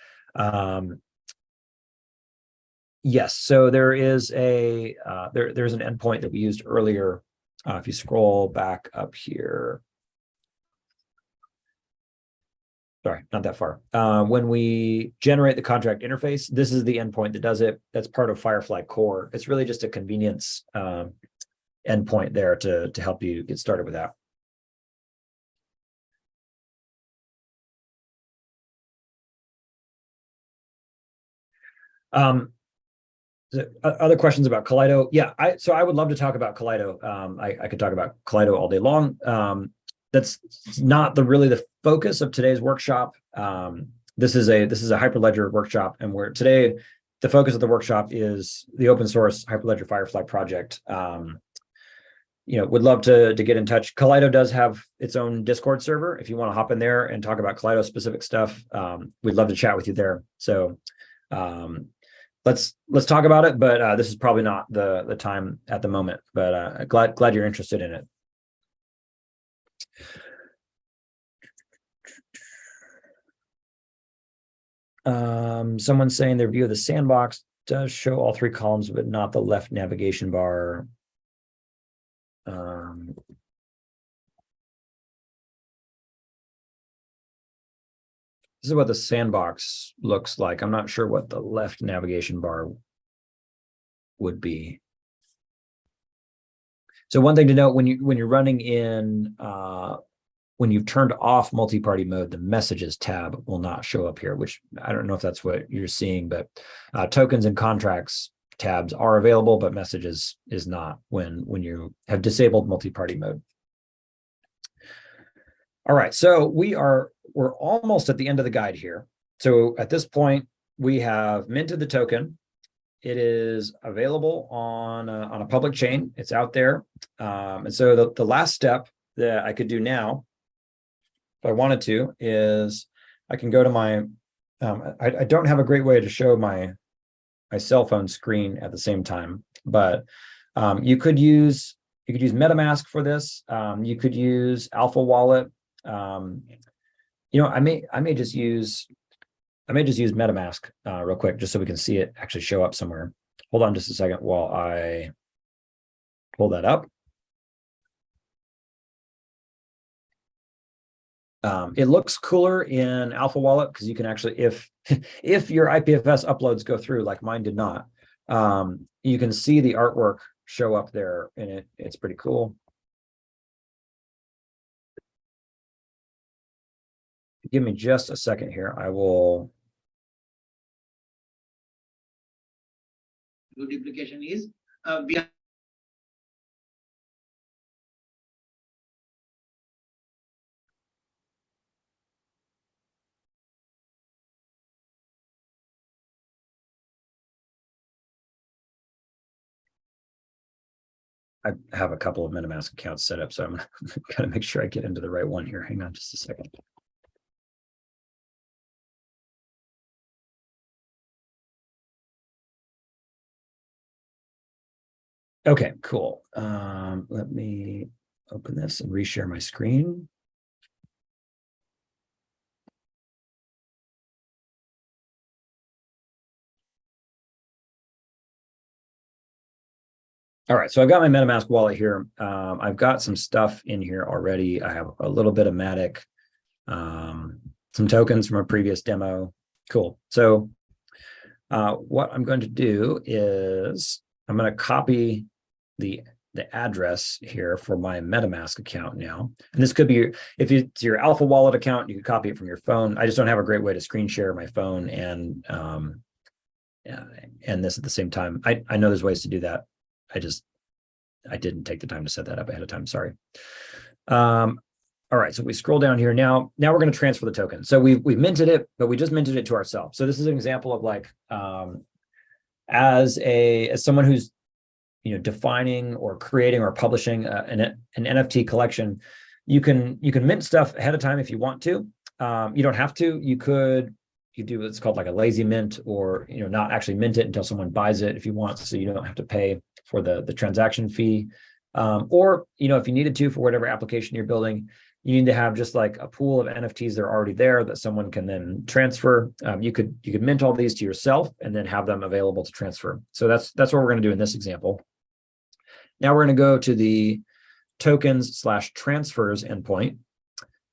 Yes, so there is there's an endpoint that we used earlier. If you scroll back up here, sorry, not that far. When we generate the contract interface, this is the endpoint that does it. That's part of FireFly core. It's really just a convenience endpoint there to help you get started with that. Other questions about Kaleido? Yeah, so I would love to talk about Kaleido. I could talk about Kaleido all day long. That's not really the focus of today's workshop. This is a Hyperledger workshop, and where today the focus of the workshop is the open source Hyperledger FireFly project. Would love to get in touch. Kaleido does have its own Discord server. If you want to hop in there and talk about Kaleido specific stuff, we'd love to chat with you there. So let's talk about it. But this is probably not the time at the moment. But glad you're interested in it. Someone's saying their view of the sandbox does show all three columns, but not the left navigation bar. This is what the sandbox looks like. I'm not sure what the left navigation bar would be. So one thing to note when you're running in when you've turned off multi-party mode, the messages tab will not show up here, which I don't know if that's what you're seeing, but tokens and contracts tabs are available, but messages is not when you have disabled multi-party mode. All right, so we're almost at the end of the guide here. So at this point, we have minted the token. It is available on a public chain. It's out there. And so the last step that I could do now, if I wanted to, is I can go to my, I don't have a great way to show my cell phone screen at the same time, but you could use MetaMask for this. You could use Alpha Wallet. I may just use MetaMask real quick, just so we can see it actually show up somewhere. Hold on just a second while I pull that up. It looks cooler in Alpha Wallet because you can actually, if your IPFS uploads go through, like mine did not, you can see the artwork show up there, and it's pretty cool. Give me just a second here. I will. Duplication is I have a couple of MetaMask accounts set up, so I'm gonna make sure I get into the right one here. Hang on just a second. Okay, cool. Let me open this and reshare my screen. All right, so I've got my MetaMask wallet here. I've got some stuff in here already. I have a little bit of Matic, some tokens from a previous demo. Cool. So what I'm going to do is I'm going to copy the address here for my MetaMask account now. And this could be, if it's your Alpha Wallet account, you can copy it from your phone. I just don't have a great way to screen share my phone and this at the same time. I know there's ways to do that. I didn't take the time to set that up ahead of time. Sorry. All right, so we scroll down here. Now we're going to transfer the token. So we've minted it, but we just minted it to ourselves. So this is an example of like, as someone who's defining or creating or publishing an NFT collection, you can mint stuff ahead of time if you want to. You don't have to. You do what's called like a lazy mint, or not actually mint it until someone buys it if you want, so you don't have to pay for the transaction fee. Or if you needed to, for whatever application you're building, you need to have just like a pool of NFTs that are already there that someone can then transfer. You could mint all these to yourself and then have them available to transfer. So that's what we're going to do in this example. Now we're going to go to the tokens/transfers endpoint,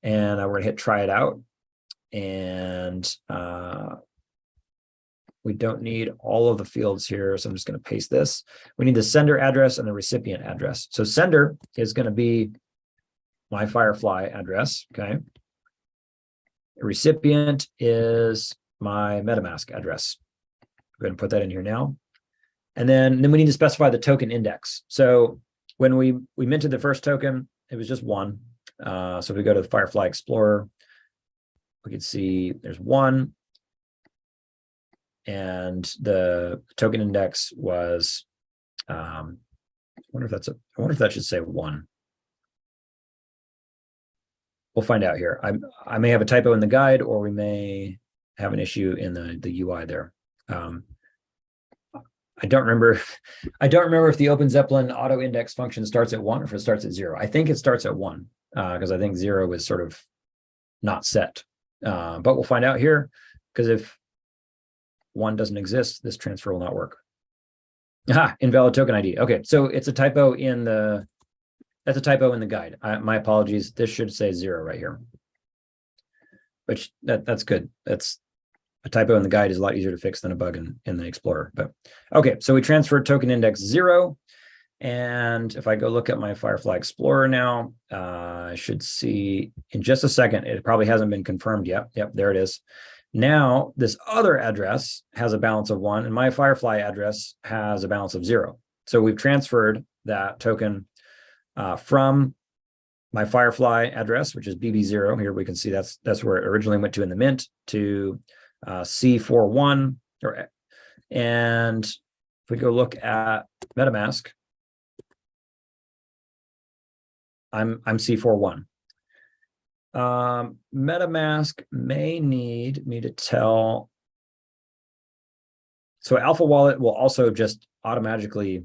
and we're going to hit try it out. And we don't need all of the fields here, so I'm just going to paste this. We need the sender address and the recipient address. So sender is going to be my FireFly address, okay? The recipient is my MetaMask address. Go ahead and put that in here now. And then we need to specify the token index. So when we minted the first token, it was just one. So if we go to the FireFly Explorer, we can see there's one. And the token index was, I wonder if that should say one. We'll find out here. I may have a typo in the guide, or we may have an issue in the UI there. I don't remember if the OpenZeppelin auto index function starts at 1 or if it starts at 0. I think it starts at 1 because I think 0 is sort of not set. But we'll find out here, because if 1 doesn't exist, this transfer will not work. Invalid token ID. Okay, so it's a typo in the, that's a typo in the guide. My apologies. This should say 0 right here. Which that's good. That's a typo in the guide is a lot easier to fix than a bug in the Explorer. But okay, so we transferred token index 0. And if I go look at my FireFly Explorer now, I should see in just a second, it probably hasn't been confirmed yet. Yep, there it is. Now, this other address has a balance of 1, and my FireFly address has a balance of 0. So we've transferred that token from my FireFly address, which is BB0. Here we can see that's where it originally went to in the mint, to C41. And if we go look at MetaMask, I'm C41. MetaMask may need me to tell. So Alpha Wallet will also just automatically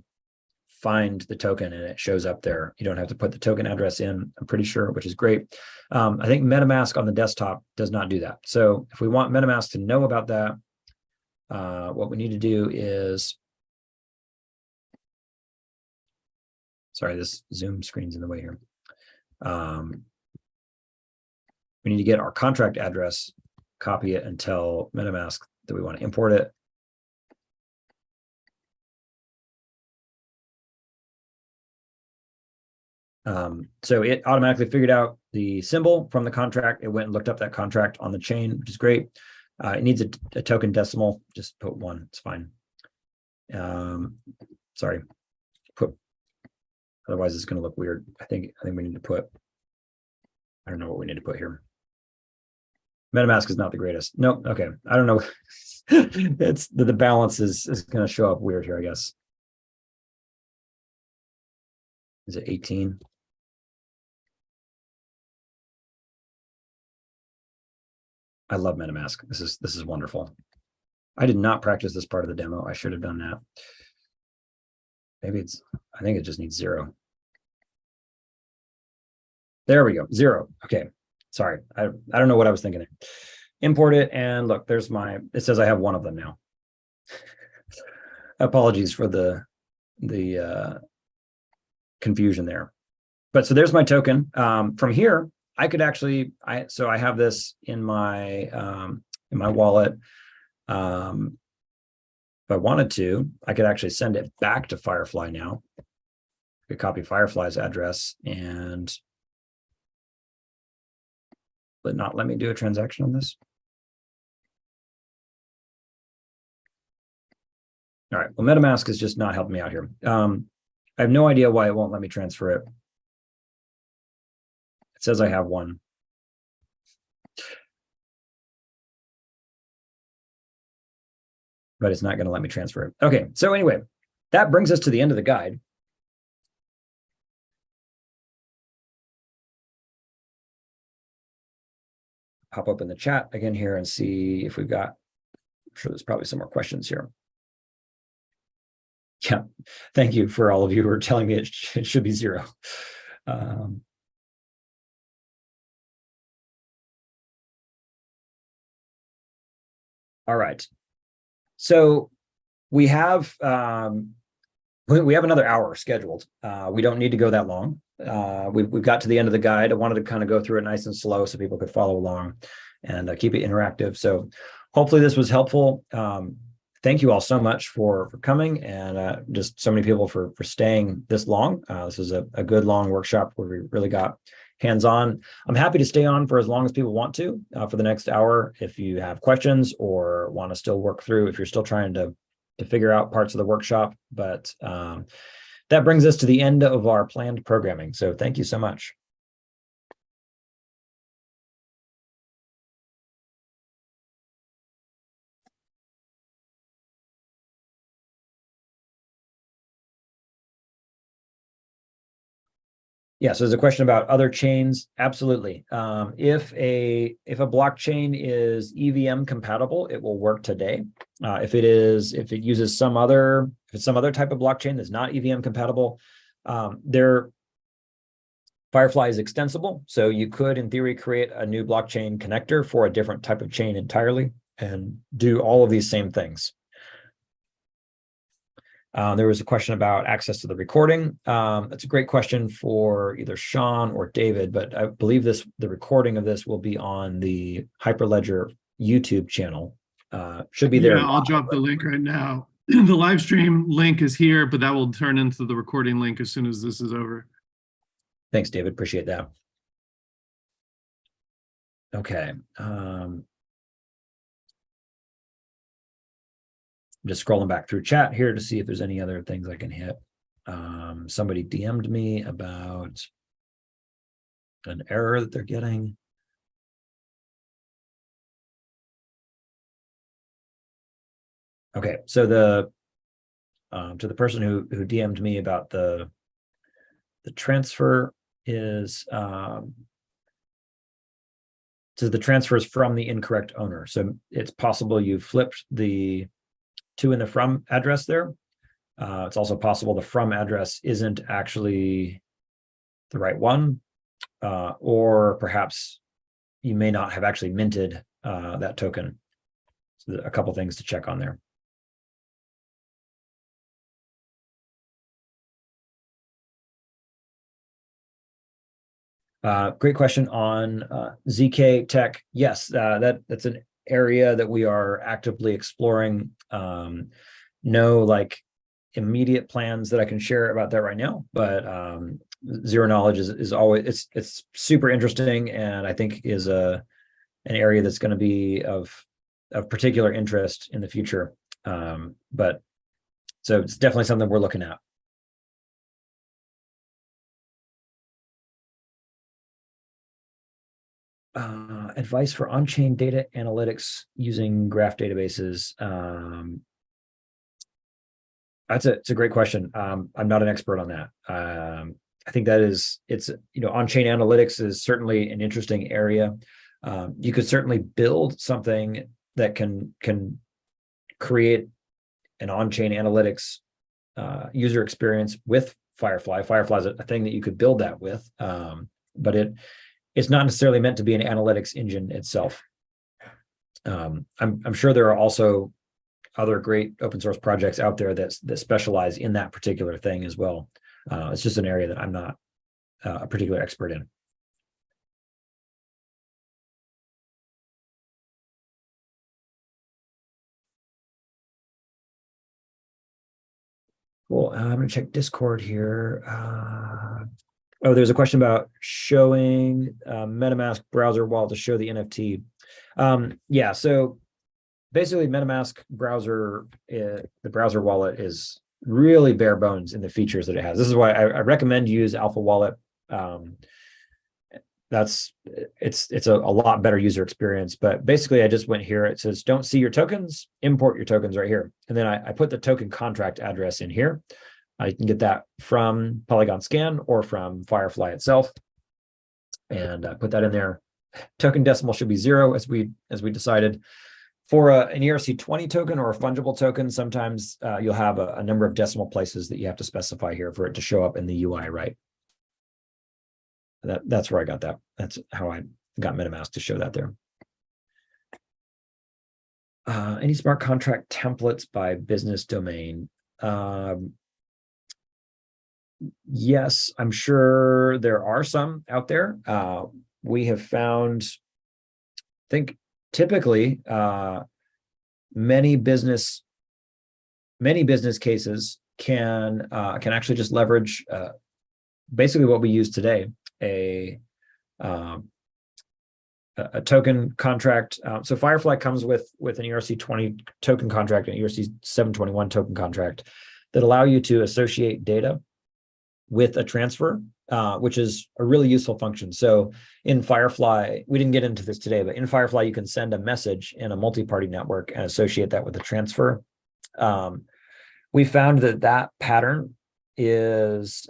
find the token and it shows up there. You don't have to put the token address in, I'm pretty sure, which is great. I think MetaMask on the desktop does not do that. So if we want MetaMask to know about that, what we need to do is, sorry, this Zoom screen's in the way here. We need to get our contract address, copy it, and tell MetaMask that we want to import it. So it automatically figured out the symbol from the contract. It went and looked up that contract on the chain, which is great. It needs a token decimal. Just put 1. It's fine. Sorry. Otherwise, it's going to look weird. I think we need to put. I don't know what we need to put here. MetaMask is not the greatest. Nope. Okay. I don't know. It's the balance is going to show up weird here, I guess. Is it 18? I love MetaMask. This is wonderful. I did not practice this part of the demo. I should have done that. Maybe I think it just needs 0. There we go. 0. Okay. Sorry. I don't know what I was thinking there. Import it, and look, there's it says I have 1 of them now. Apologies for the confusion there. But so there's my token. From here, I could actually, so I have this in my wallet. If I wanted to, I could actually send it back to FireFly now. I could copy FireFly's address and not let me do a transaction on this. All right, well, MetaMask is just not helping me out here. I have no idea why it won't let me transfer it. It says I have 1. But it's not going to let me transfer it. Okay, so anyway, that brings us to the end of the guide. Pop open the chat again here and see if we've got, I'm sure there's probably some more questions here. Yeah, thank you for all of you who are telling me it should be 0. All right. So we have another hour scheduled. We don't need to go that long. We've got to the end of the guide. I wanted to kind of go through it nice and slow so people could follow along and keep it interactive. So hopefully this was helpful. Thank you all so much for coming, and just so many people for staying this long. This is a good long workshop where we really got hands-on. I'm happy to stay on for as long as people want to for the next hour. If you have questions or want to still work through, if you're still trying to figure out parts of the workshop. But that brings us to the end of our planned programming. So thank you so much. Yeah, so there's a question about other chains. Absolutely. If a blockchain is EVM compatible, it will work today. If it uses some other type of blockchain that's not EVM compatible, FireFly is extensible. So you could, in theory, create a new blockchain connector for a different type of chain entirely and do all of these same things. There was a question about access to the recording. That's a great question for either Sean or David, but I believe the recording of this will be on the Hyperledger YouTube channel. Should be there. Yeah, I'll drop the link right now. The live stream link is here, but that will turn into the recording link as soon as this is over. Thanks, David. Appreciate that. Okay. I'm just scrolling back through chat here to see if there's any other things I can hit. Somebody DM'd me about an error that they're getting. Okay, so to the person who DM'd me about the transfer is so the transfer is from the incorrect owner. So it's possible you flipped the to in the from address there. It's also possible the from address isn't actually the right one, or perhaps you may not have actually minted that token. So a couple things to check on there. Great question on ZK Tech. Yes, that's an area that we are actively exploring. No like immediate plans that I can share about that right now, but zero knowledge is always it's super interesting, and I think is an area that's going to be of particular interest in the future. But so it's definitely something we're looking at. Advice for on-chain data analytics using graph databases. It's a great question. I'm not an expert on that. I think on-chain analytics is certainly an interesting area. You could certainly build something that can create an on-chain analytics user experience with FireFly. FireFly is a thing that you could build that with, but it's not necessarily meant to be an analytics engine itself. I'm sure there are also other great open source projects out there that specialize in that particular thing as well. It's just an area that I'm not a particular expert in. Cool. I'm going to check Discord here. Oh, there's a question about showing MetaMask browser wallet to show the NFT. Yeah, so basically MetaMask browser, the browser wallet is really bare bones in the features that it has. This is why I recommend you use Alpha Wallet. It's a lot better user experience, but basically I just went here. It says, don't see your tokens, import your tokens right here. And then I put the token contract address in here. You can get that from Polygon Scan or from FireFly itself, and put that in there. Token decimal should be 0, as we decided. For an ERC20 token or a fungible token, sometimes you'll have a number of decimal places that you have to specify here for it to show up in the UI, right? That's where I got that. That's how I got MetaMask to show that there. Any smart contract templates by business domain? Yes, I'm sure there are some out there. We have found, I think typically many business cases can actually just leverage basically what we use today, a a token contract. So FireFly comes with an ERC20 token contract and ERC 721 token contract that allow you to associate data with a transfer, which is a really useful function. So in FireFly, we didn't get into this today, but in FireFly, you can send a message in a multi-party network and associate that with a transfer. We found that pattern is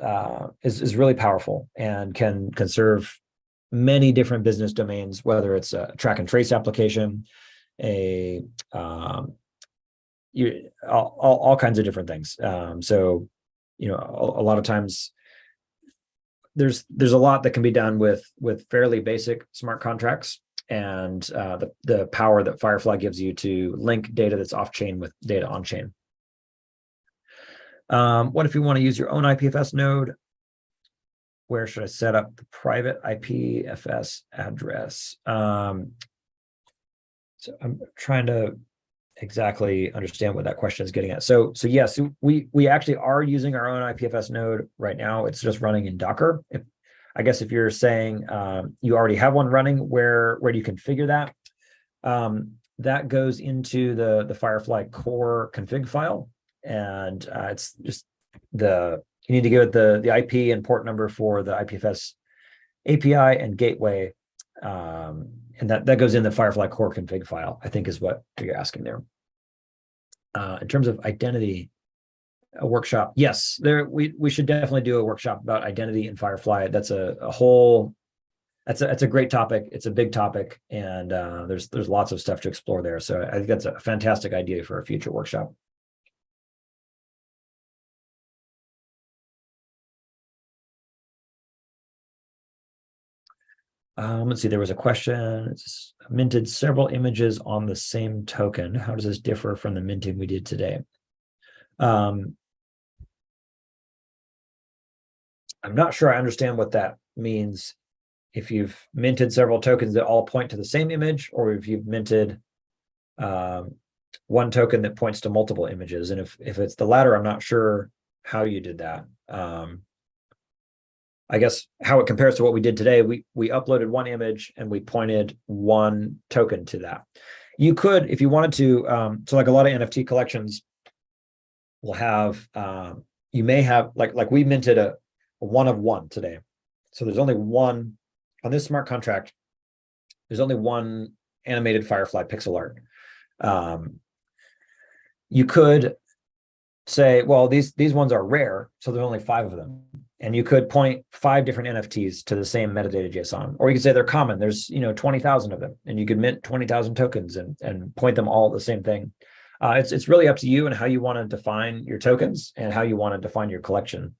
really powerful and can serve many different business domains, whether it's a track and trace application, all kinds of different things. So, you know, a lot of times there's a lot that can be done with fairly basic smart contracts, and the power that FireFly gives you to link data that's off chain with data on chain. What if you want to use your own IPFS node? Where should I set up the private IPFS address? So I'm trying to exactly understand what that question is getting at. So yes, we actually are using our own IPFS node right now. It's just running in Docker. I guess if you're saying you already have one running, where do you configure that? That goes into the FireFly core config file, and it's just you need to give it the IP and port number for the IPFS API and gateway, and that goes in the FireFly core config file, I think is what you're asking there. In terms of identity, a workshop, yes, we should definitely do a workshop about identity in FireFly. That's that's a great topic. It's a big topic, and there's lots of stuff to explore there. So I think that's a fantastic idea for a future workshop. Let's see, there was a question. It's minted several images on the same token. How does this differ from the minting we did today? I'm not sure I understand what that means. If you've minted several tokens that all point to the same image, or if you've minted one token that points to multiple images. And if it's the latter, I'm not sure how you did that. I guess how it compares to what we did today, we uploaded one image and we pointed one token to that. You could, if you wanted to, so like a lot of NFT collections will have, you may have, like we minted a one of one today. So there's only one, on this smart contract, there's only one animated FireFly pixel art. You could say, well, these ones are rare, so there's only 5 of them. And you could point 5 different NFTs to the same metadata JSON, or you could say they're common. There's 20,000 of them, and you could mint 20,000 tokens and point them all at the same thing. It's really up to you and how you want to define your tokens and how you want to define your collection.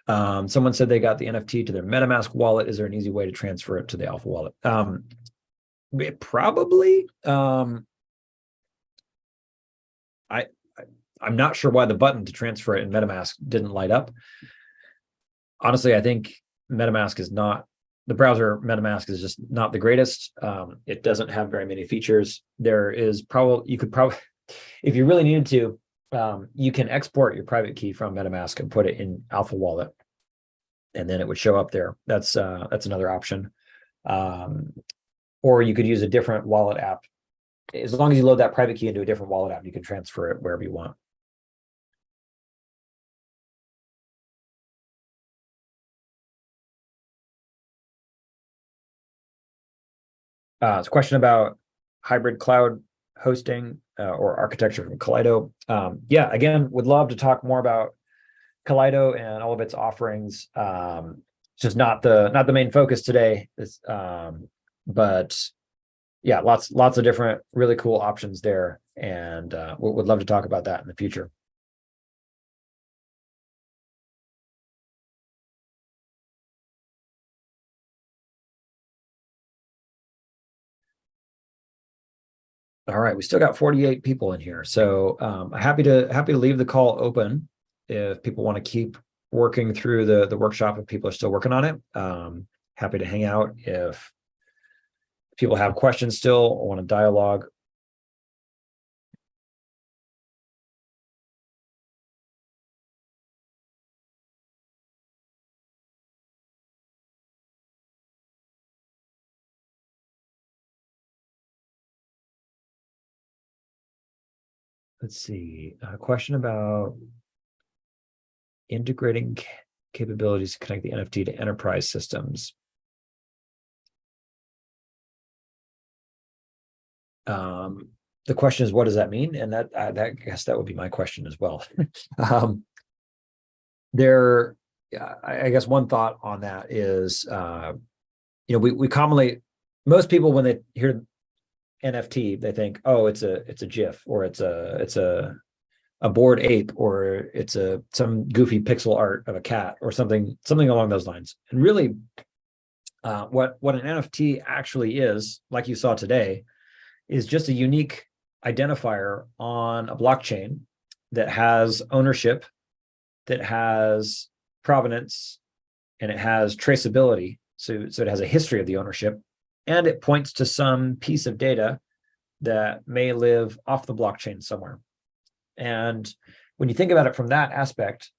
Someone said they got the NFT to their MetaMask wallet. Is there an easy way to transfer it to the Alpha wallet? Probably. I'm not sure why the button to transfer it in MetaMask didn't light up. Honestly, I think MetaMask is not, the browser MetaMask is just not the greatest. It doesn't have very many features. There is probably, you could probably, if you really needed to, you can export your private key from MetaMask and put it in Alpha Wallet, and then it would show up there. That's another option. Or you could use a different wallet app. As long as you load that private key into a different wallet app, you can transfer it wherever you want. It's a question about hybrid cloud hosting or architecture from Kaleido. Yeah, again, would love to talk more about Kaleido and all of its offerings. It's just not the main focus today. But yeah, lots of different really cool options there, and would love to talk about that in the future. All right, we still got 48 people in here, so happy to leave the call open if people want to keep working through the workshop. If people are still working on it, happy to hang out if people have questions still or want to dialogue. Let's see, a question about integrating capabilities to connect the NFT to enterprise systems. The question is, what does that mean? And that I guess that would be my question as well. I guess one thought on that is, we commonly, most people when they hear NFT, they think, oh, it's a GIF, or it's a Bored Ape, or it's some goofy pixel art of a cat, or something along those lines. And really, what an NFT actually is, like you saw today, is just a unique identifier on a blockchain that has ownership, that has provenance, and it has traceability. So it has a history of the ownership, and it points to some piece of data that may live off the blockchain somewhere. And when you think about it from that aspect,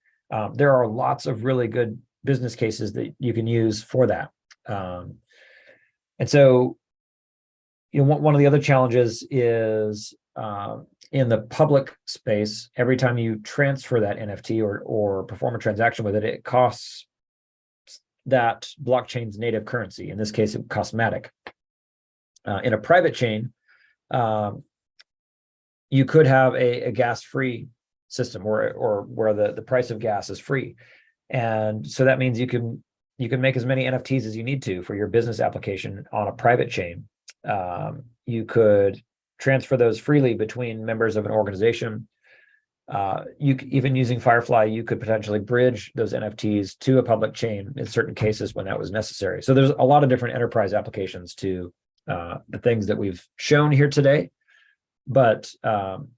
there are lots of really good business cases that you can use for that. And so, one of the other challenges is in the public space, every time you transfer that NFT or perform a transaction with it, it costs that blockchain's native currency. In this case, it costs Matic. In a private chain, you could have a gas-free system or where the price of gas is free. And so that means you can make as many NFTs as you need to for your business application on a private chain. You could transfer those freely between members of an organization. Even using FireFly, you could potentially bridge those NFTs to a public chain in certain cases when that was necessary. So there's a lot of different enterprise applications to the things that we've shown here today. But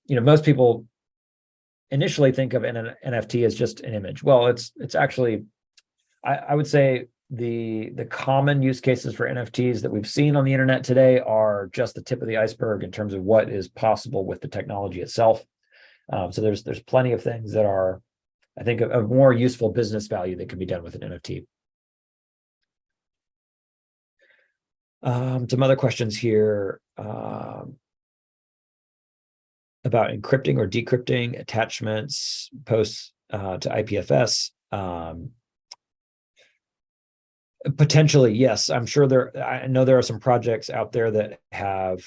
most people initially think of an NFT as just an image. Well, it's actually, I would say the common use cases for NFTs that we've seen on the internet today are just the tip of the iceberg in terms of what is possible with the technology itself. So there's plenty of things that are, I think, of more useful business value that can be done with an NFT. Some other questions here about encrypting or decrypting attachments, posts to IPFS. Potentially, yes. I'm sure I know there are some projects out there that have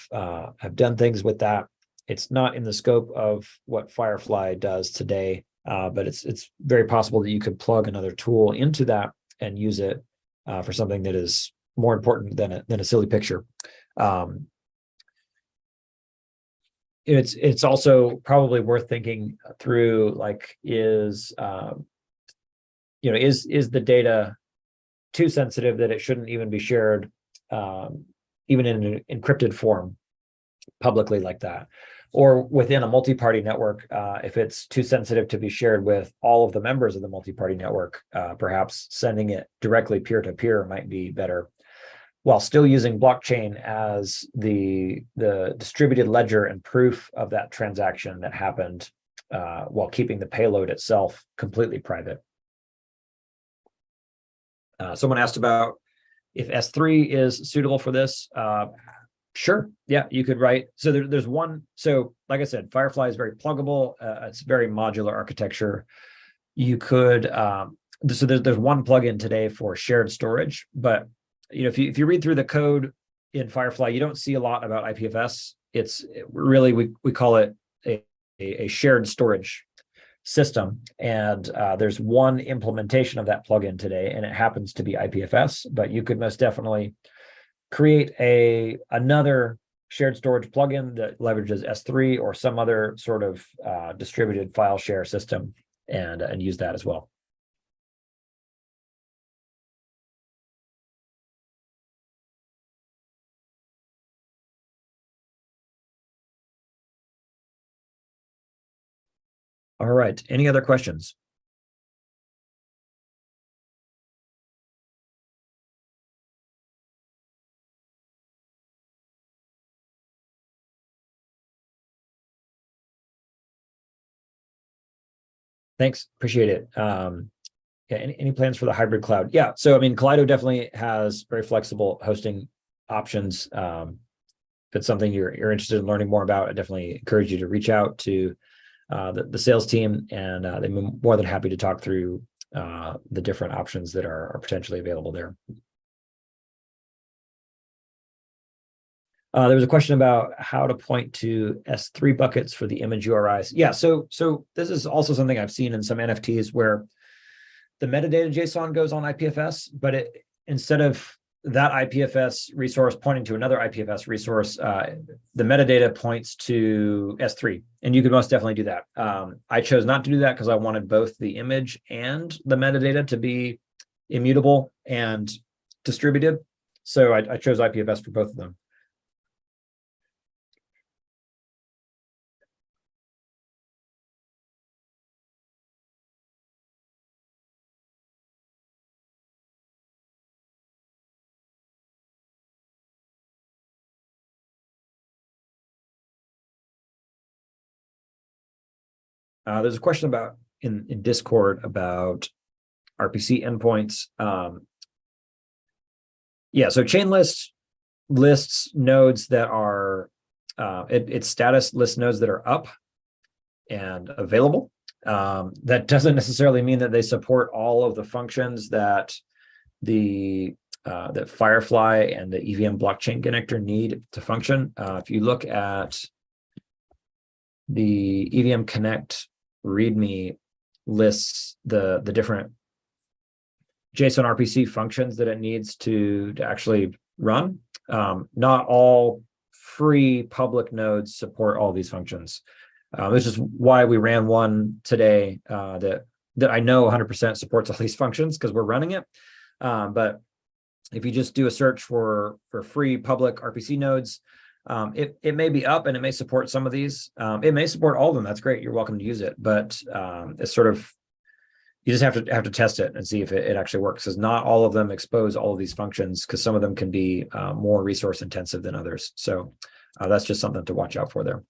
done things with that. It's not in the scope of what FireFly does today, but it's very possible that you could plug another tool into that and use it for something that is more important than a silly picture. It's also probably worth thinking through, like, is the data too sensitive that it shouldn't even be shared, even in an encrypted form publicly like that, or within a multi-party network, if it's too sensitive to be shared with all of the members of the multi-party network, perhaps sending it directly peer-to-peer might be better, while still using blockchain as the distributed ledger and proof of that transaction that happened, while keeping the payload itself completely private. Someone asked about if S3 is suitable for this. Sure, yeah, you could write. So there's one. So like I said, FireFly is very pluggable. It's very modular architecture. You could so there's one plugin today for shared storage, but if you read through the code in FireFly, you don't see a lot about IPFS. It's really, we call it a shared storage system, and there's one implementation of that plugin today, and it happens to be IPFS. But you could most definitely create another shared storage plugin that leverages S3 or some other sort of distributed file share system, and use that as well. All right, any other questions? Thanks. Appreciate it. Yeah, any plans for the hybrid cloud? Yeah. So, I mean, Kaleido definitely has very flexible hosting options. If it's something you're interested in learning more about, I definitely encourage you to reach out to the sales team, and they're more than happy to talk through the different options that are potentially available there. There was a question about how to point to S3 buckets for the image URIs. Yeah, so this is also something I've seen in some NFTs where the metadata JSON goes on IPFS, but instead of that IPFS resource pointing to another IPFS resource, the metadata points to S3, and you could most definitely do that. I chose not to do that because I wanted both the image and the metadata to be immutable and distributed. So I chose IPFS for both of them. There's a question about in Discord about RPC endpoints. Yeah, so chain list lists nodes that are its status lists nodes that are up and available. That doesn't necessarily mean that they support all of the functions that that FireFly and the EVM blockchain connector need to function. If you look at the EVM Connect README lists the different JSON RPC functions that it needs to actually run. Not all free public nodes support all these functions. This is why we ran one today that I know 100% supports all these functions because we're running it. But if you just do a search for free public RPC nodes, it may be up and it may support some of these. It may support all of them. That's great. You're welcome to use it. But it's sort of, you just have to test it and see if it actually works, because not all of them expose all of these functions, because some of them can be more resource intensive than others. So that's just something to watch out for there.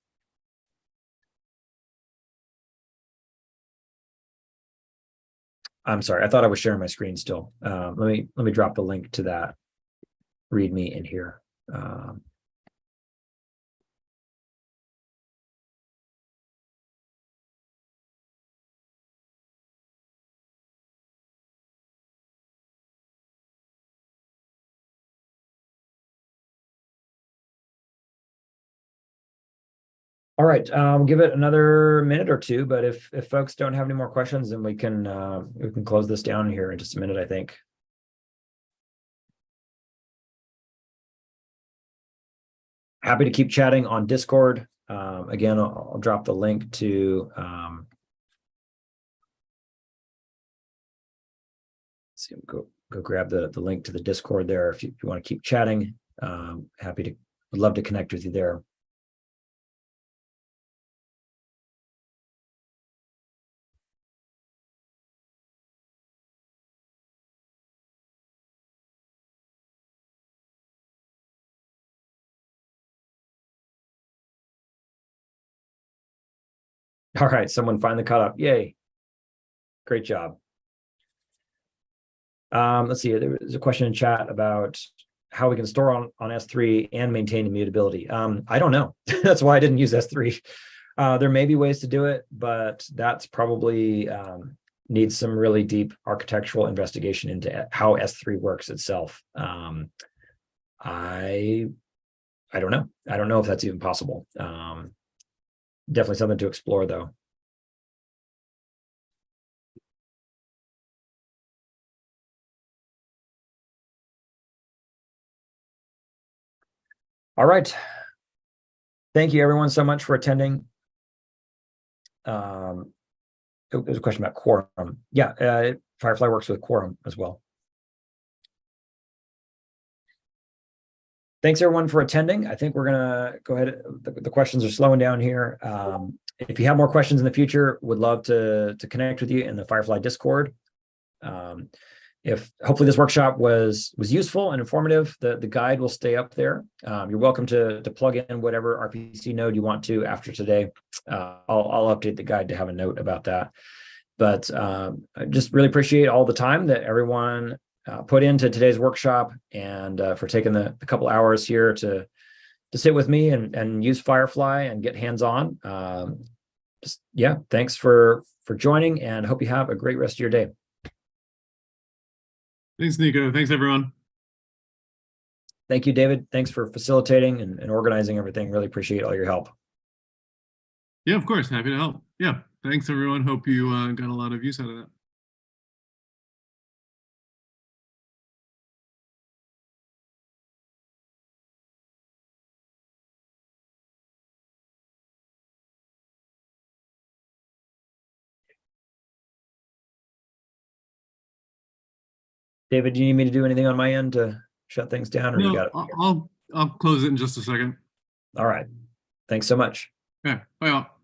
I'm sorry, I thought I was sharing my screen still. Let me drop the link to that README in here. All right, we'll give it another minute or two, but if folks don't have any more questions, then we can close this down here in just a minute, I think. Happy to keep chatting on Discord. Again, I'll drop the link to let's see, go grab the link to the Discord there if you want to keep chatting. Would love to connect with you there. All right, someone finally caught up. Yay. Great job. Let's see, there was a question in chat about how we can store on S3 and maintain immutability. I don't know. That's why I didn't use S3. There may be ways to do it, but that's probably needs some really deep architectural investigation into how S3 works itself. I don't know. I don't know if that's even possible. Definitely something to explore, though. All right. Thank you, everyone, so much for attending. There's a question about quorum. Yeah, FireFly works with quorum as well. Thanks, everyone, for attending. I think we're going to go ahead. The questions are slowing down here. If you have more questions in the future, would love to connect with you in the FireFly Discord. Hopefully this workshop was useful and informative, the guide will stay up there. You're welcome to plug in whatever RPC node you want to after today. I'll update the guide to have a note about that. But I just really appreciate all the time that everyone put into today's workshop, and for taking the couple hours here to sit with me and use FireFly and get hands-on. Yeah, thanks for joining, and hope you have a great rest of your day. Thanks, Nicko. Thanks, everyone. Thank you, David. Thanks for facilitating and organizing everything. Really appreciate all your help. Yeah, of course. Happy to help. Yeah. Thanks, everyone. Hope you got a lot of use out of that. David, do you need me to do anything on my end to shut things down, or you got No, it? I'll close it in just a second. All right. Thanks so much. Okay. Bye all.